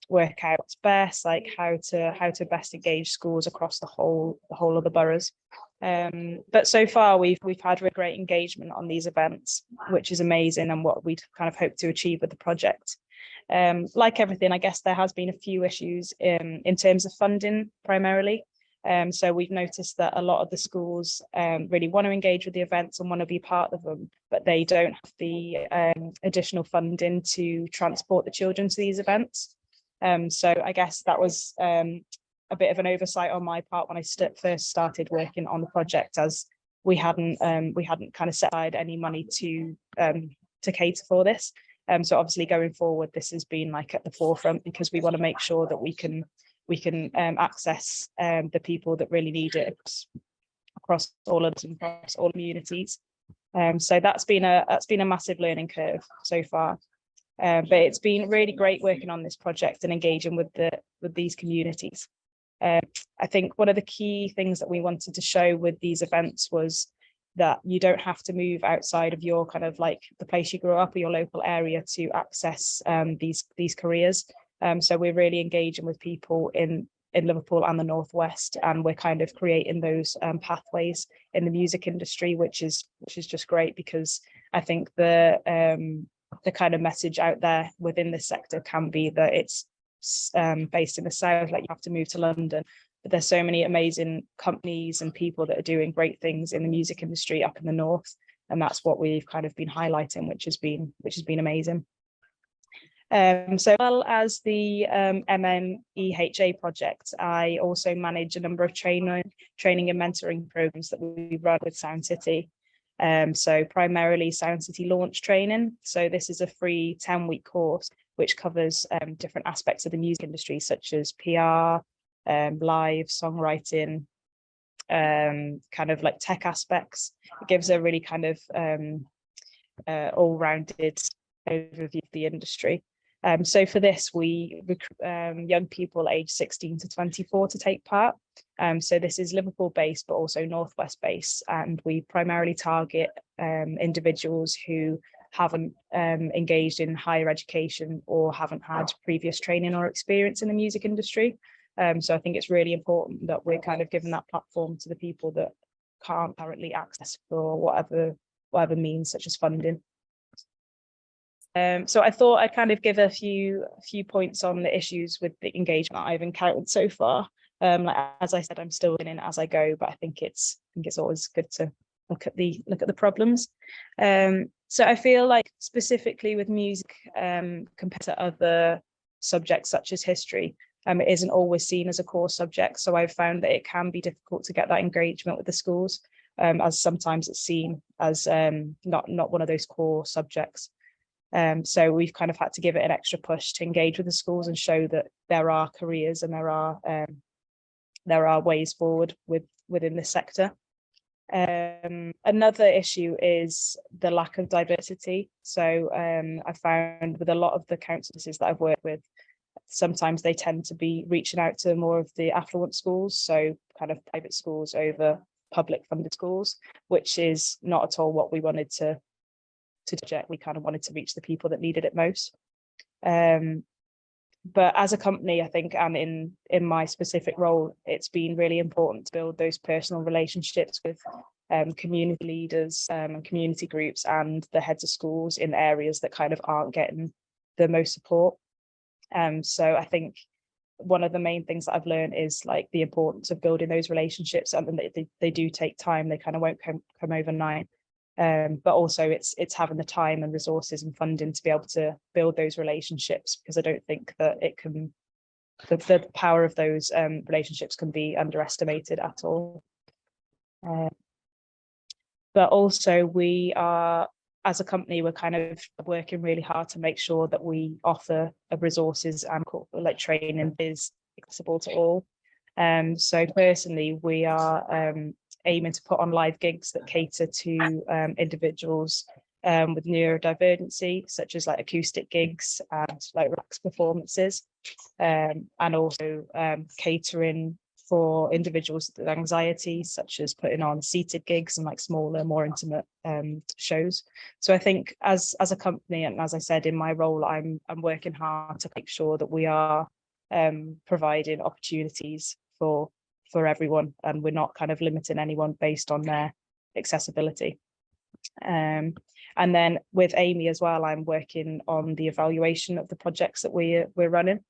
work out what's best, like how to best engage schools across the whole of the boroughs. But so far we've had really great engagement on these events, which is amazing, and what we'd kind of hope to achieve with the project. Like everything, I guess there has been a few issues in terms of funding primarily. So we've noticed that a lot of the schools really want to engage with the events and want to be part of them, but they don't have the additional funding to transport the children to these events. So I guess that was a bit of an oversight on my part when I first started working on the project, as we hadn't kind of set aside any money to cater for this. So obviously going forward, this has been like at the forefront, because we want to make sure that we can access the people that really need it across all of them, across all communities. So that's been a massive learning curve so far. But it's been really great working on this project and engaging with these communities. I think one of the key things that we wanted to show with these events was that you don't have to move outside of your kind of like the place you grew up or your local area to access these careers. So we're really engaging with people in Liverpool and the Northwest, and we're kind of creating those pathways in the music industry, which is just great, because I think the kind of message out there within this sector can be that it's based in the South, like you have to move to London. But there's so many amazing companies and people that are doing great things in the music industry up in the North, and that's what we've kind of been highlighting, which has been amazing. So, well as the MMEHA project, I also manage a number of training and mentoring programs that we run with Sound City. So primarily Sound City launch training. So this is a free 10-week course which covers different aspects of the music industry, such as PR, live songwriting, kind of like tech aspects. It gives a really kind of all-rounded overview of the industry. So for this, we recruit young people aged 16 to 24 to take part. So this is Liverpool based, but also Northwest based, and we primarily target individuals who haven't engaged in higher education or haven't had previous training or experience in the music industry. So I think it's really important that we're kind of giving that platform to the people that can't currently access for whatever means, such as funding. So I thought I'd kind of give a few points on the issues with the engagement I've encountered so far. Like, as I said, I'm still learning as I go, but I think it's always good to look at the problems. So I feel like specifically with music, compared to other subjects such as history, it isn't always seen as a core subject. So I've found that it can be difficult to get that engagement with the schools, as sometimes it's seen as not one of those core subjects. So we've kind of had to give it an extra push to engage with the schools and show that there are careers and there are ways forward within this sector. Another issue is the lack of diversity. So I found with a lot of the councils that I've worked with, sometimes they tend to be reaching out to more of the affluent schools, so kind of private schools over public funded schools, which is not at all what we wanted to project. We kind of wanted to reach the people that needed it most. But as a company, I think, and in my specific role, it's been really important to build those personal relationships with community leaders and community groups and the heads of schools in areas that kind of aren't getting the most support. So I think one of the main things that I've learned is like the importance of building those relationships, and they do take time. They kind of won't come overnight. But also it's having the time and resources and funding to be able to build those relationships, because I don't think that the power of those relationships can be underestimated at all. But also we are, as a company, we're kind of working really hard to make sure that we offer resources and like training is accessible to all. So personally, we are aiming to put on live gigs that cater to individuals with neurodivergency, such as like acoustic gigs and like relax performances, and also catering for individuals with anxiety, such as putting on seated gigs and like smaller, more intimate shows. So I think as a company, and as I said in my role, I'm working hard to make sure that we are providing opportunities for everyone, and we're not kind of limiting anyone based on their accessibility. And then with Amy as well, I'm working on the evaluation of the projects that we're running.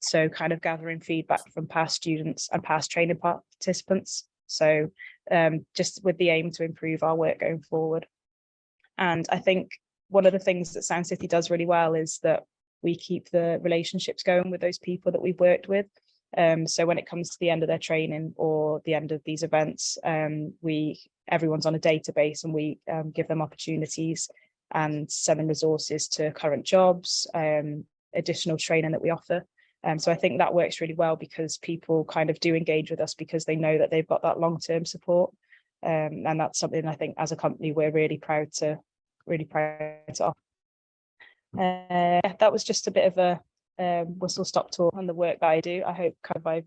So kind of gathering feedback from past students and past training participants. So just with the aim to improve our work going forward. And I think one of the things that Sound City does really well is that we keep the relationships going with those people that we've worked with. So when it comes to the end of their training or the end of these events, everyone's on a database, and we give them opportunities and send them resources to current jobs, additional training that we offer. So I think that works really well, because people kind of do engage with us because they know that they've got that long-term support. And that's something I think as a company we're really proud to offer. That was just a bit of a whistle-stop tour on the work that I do. I hope kind of I've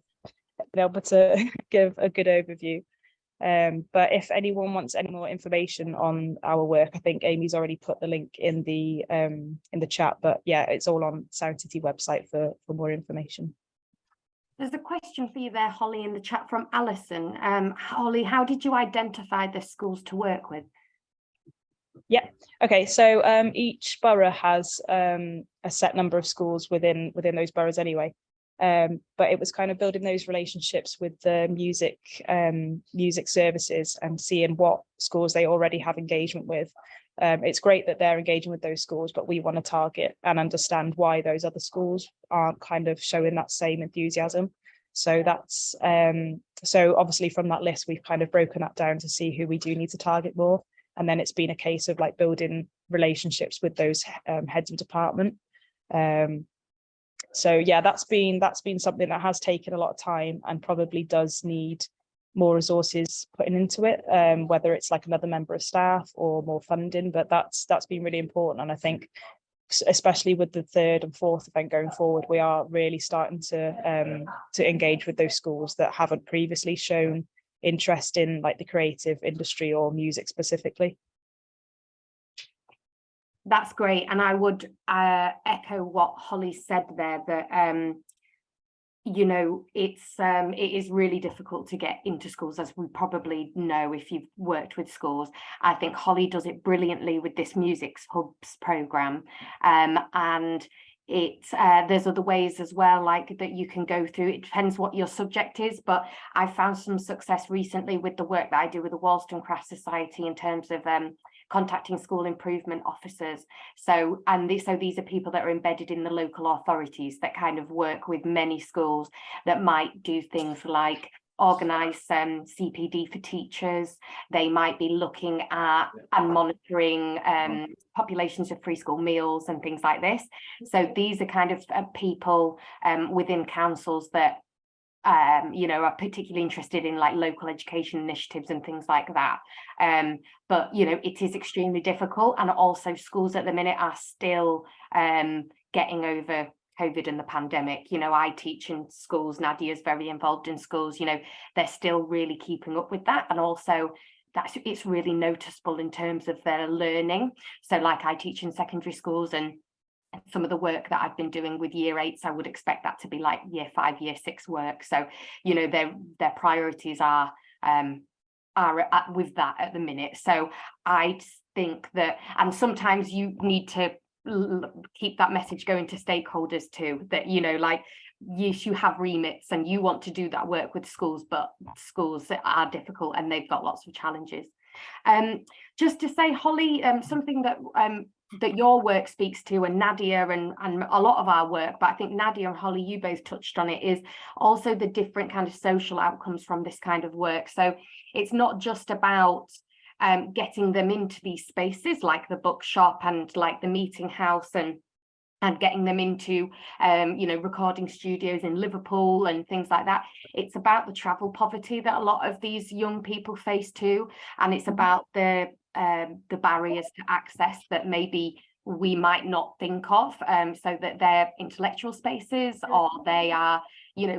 been able to give a good overview. But if anyone wants any more information on our work, I think Amy's already put the link in the chat. But yeah, it's all on Sound City website for more information. There's a question for you there, Holly, in the chat from Alison. Holly, how did you identify the schools to work with? Yeah. Okay. So each borough has a set number of schools within those boroughs anyway. But it was kind of building those relationships with the music services and seeing what schools they already have engagement with. It's great that they're engaging with those schools, but we want to target and understand why those other schools aren't kind of showing that same enthusiasm. So that's so obviously from that list, we've kind of broken that down to see who we do need to target more. And then it's been a case of like building relationships with those heads of department. So yeah, that's been something that has taken a lot of time and probably does need more resources putting into it, whether it's like another member of staff or more funding. But that's been really important. And I think especially with the third and fourth event going forward, we are really starting to engage with those schools that haven't previously shown interest in like the creative industry or music specifically. That's great, and I would echo what Holly said there, that you know, it is really difficult to get into schools, as we probably know if you've worked with schools. I think Holly does it brilliantly with this Music Hubs programme, and there's other ways as well, like that you can go through. It depends what your subject is, but I found some success recently with the work that I do with the Walston Craft Society in terms of contacting school improvement officers. So these are people that are embedded in the local authorities that kind of work with many schools that might do things like organise CPD for teachers. They might be looking at and monitoring populations of free school meals and things like this. So these are kind of people within councils that you know, are particularly interested in like local education initiatives and things like that. But you know, it is extremely difficult, and also schools at the minute are still getting over COVID and the pandemic. You know, I teach in schools, Nadia's very involved in schools, you know, they're still really keeping up with that. And also it's really noticeable in terms of their learning. So like I teach in secondary schools, and some of the work that I've been doing with year 8s, I would expect that to be like year 5, year 6 work. So, you know, their priorities are with that at the minute. So I think that, and sometimes you need to keep that message going to stakeholders too, that, you know, like, yes, you have remits and you want to do that work with schools, but schools are difficult and they've got lots of challenges. Just to say, Holly, something that that your work speaks to, and Nadia and a lot of our work, but I think Nadia and Holly, you both touched on it, is also the different kind of social outcomes from this kind of work. So it's not just about getting them into these spaces like the bookshop and like the meeting house and and getting them into, recording studios in Liverpool and things like that. It's about the travel poverty that a lot of these young people face too, and it's about the barriers to access that maybe we might not think of, so that they're intellectual spaces, or they are,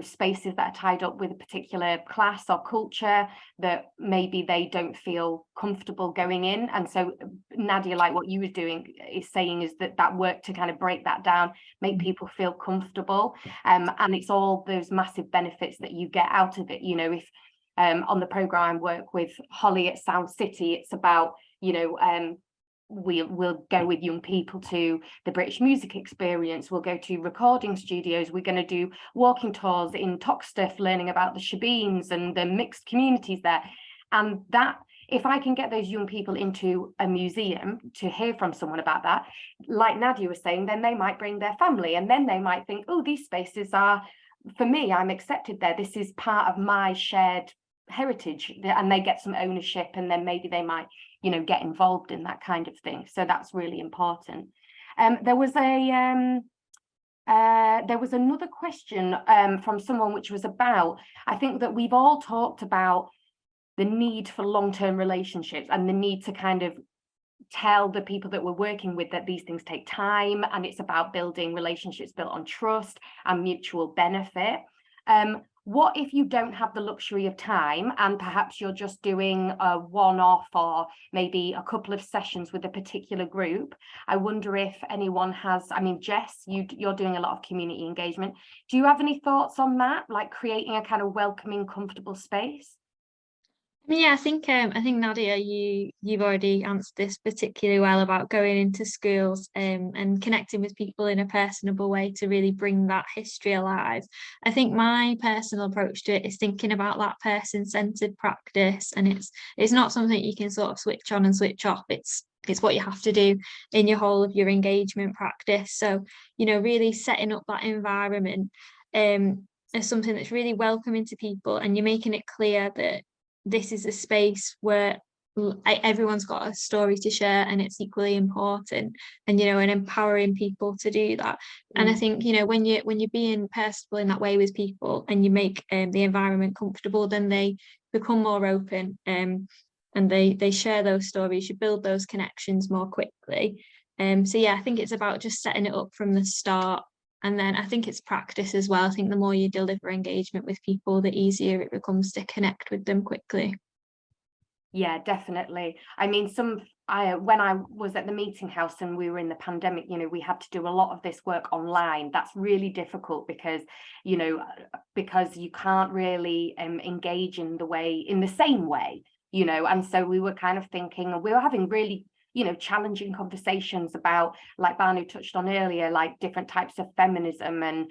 spaces that are tied up with a particular class or culture that maybe they don't feel comfortable going in. And so Nadia, like what you were doing, is saying is that work to kind of break that down, make people feel comfortable, and it's all those massive benefits that you get out of it. If on the programme I work with Holly at Sound City, it's about, we'll go with young people to the British Music Experience, we'll go to recording studios, we're going to do walking tours in Toxteth, learning about the Shebeens and the mixed communities there. And that, if I can get those young people into a museum to hear from someone about that, like Nadia was saying, then they might bring their family, and then they might think, oh, these spaces are, for me, I'm accepted there, this is part of my shared heritage, and they get some ownership, and then maybe they might get involved in that kind of thing. So that's really important. There was another question from someone, which was about, I think that we've all talked about the need for long-term relationships and the need to kind of tell the people that we're working with that these things take time, and it's about building relationships built on trust and mutual benefit. What if you don't have the luxury of time, and perhaps you're just doing a one-off or maybe a couple of sessions with a particular group? I wonder if anyone has, Jess, you're doing a lot of community engagement. Do you have any thoughts on that, like creating a kind of welcoming, comfortable space? Yeah, I think Nadia, you've already answered this particularly well about going into schools and connecting with people in a personable way to really bring that history alive. I think my personal approach to it is thinking about that person-centered practice, and it's not something you can sort of switch on and switch off. It's what you have to do in your whole of your engagement practice. So, really setting up that environment as something that's really welcoming to people, and you're making it clear that this is a space where everyone's got a story to share, and it's equally important, and and empowering people to do that. And I think when you're being personable in that way with people, and you make the environment comfortable, then they become more open, and they share those stories, you build those connections more quickly. So yeah, I think it's about just setting it up from the start. And then I think it's practice as well. I think the more you deliver engagement with people, the easier it becomes to connect with them quickly. Yeah, definitely. When I was at the meeting house and we were in the pandemic, we had to do a lot of this work online. That's really difficult because you can't really engage in the same way, and so we were kind of thinking, we were having really challenging conversations about, like Banu touched on earlier, like different types of feminism and,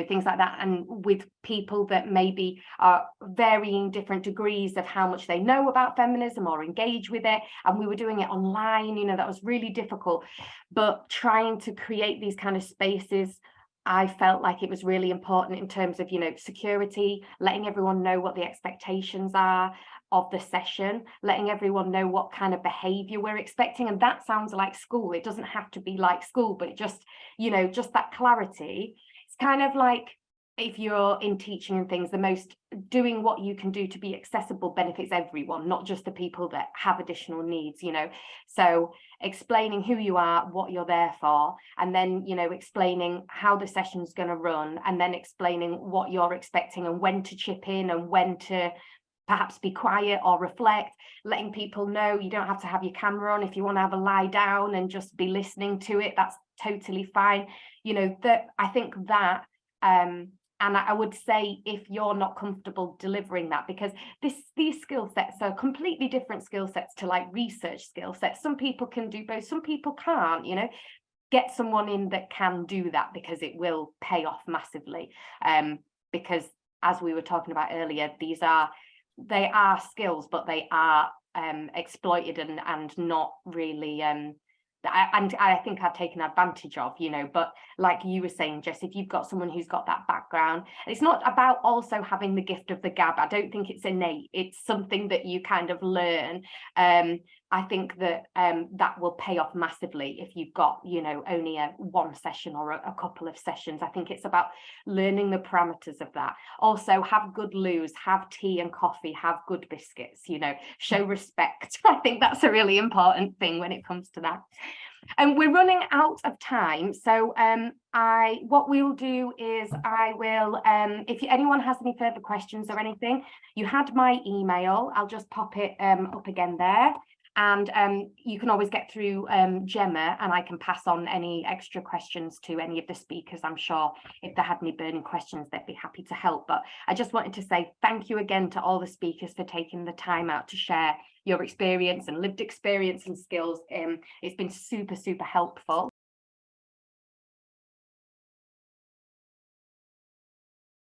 things like that. And with people that maybe are varying different degrees of how much they know about feminism or engage with it. And we were doing it online, that was really difficult. But trying to create these kind of spaces, I felt like it was really important in terms of, security, letting everyone know what the expectations are of the session, letting everyone know what kind of behavior we're expecting. And that sounds like school. It doesn't have to be like school, but it just, just that clarity. It's kind of like if you're in teaching and things, doing what you can do to be accessible benefits everyone, not just the people that have additional needs, So explaining who you are, what you're there for, and then, explaining how the session's going to run, and then explaining what you're expecting and when to chip in and when to perhaps be quiet or reflect, letting people know you don't have to have your camera on. If you want to have a lie down and just be listening to it, that's totally fine. I think that, and I would say if you're not comfortable delivering that, because these skill sets are completely different skill sets to like research skill sets. Some people can do both, some people can't, get someone in that can do that, because it will pay off massively. Because as we were talking about earlier, they are skills, but they are exploited and not really and I think I've taken advantage of, but like you were saying, Jess, if you've got someone who's got that background, it's not about also having the gift of the gab. I don't think it's innate. It's something that you kind of learn. I think that that will pay off massively if you've got, you know, only one session or a couple of sessions. I think it's about learning the parameters of that. Also, have good loos, have tea and coffee, have good biscuits, you know, show respect. I think that's a really important thing when it comes to that. And we're running out of time, so what we'll do is I will, if anyone has any further questions or anything, you had my email. I'll just pop it up again there. And you can always get through Gemma, and I can pass on any extra questions to any of the speakers. I'm sure if they had any burning questions, they'd be happy to help. But I just wanted to say thank you again to all the speakers for taking the time out to share your experience and lived experience and skills. It's been super, super helpful.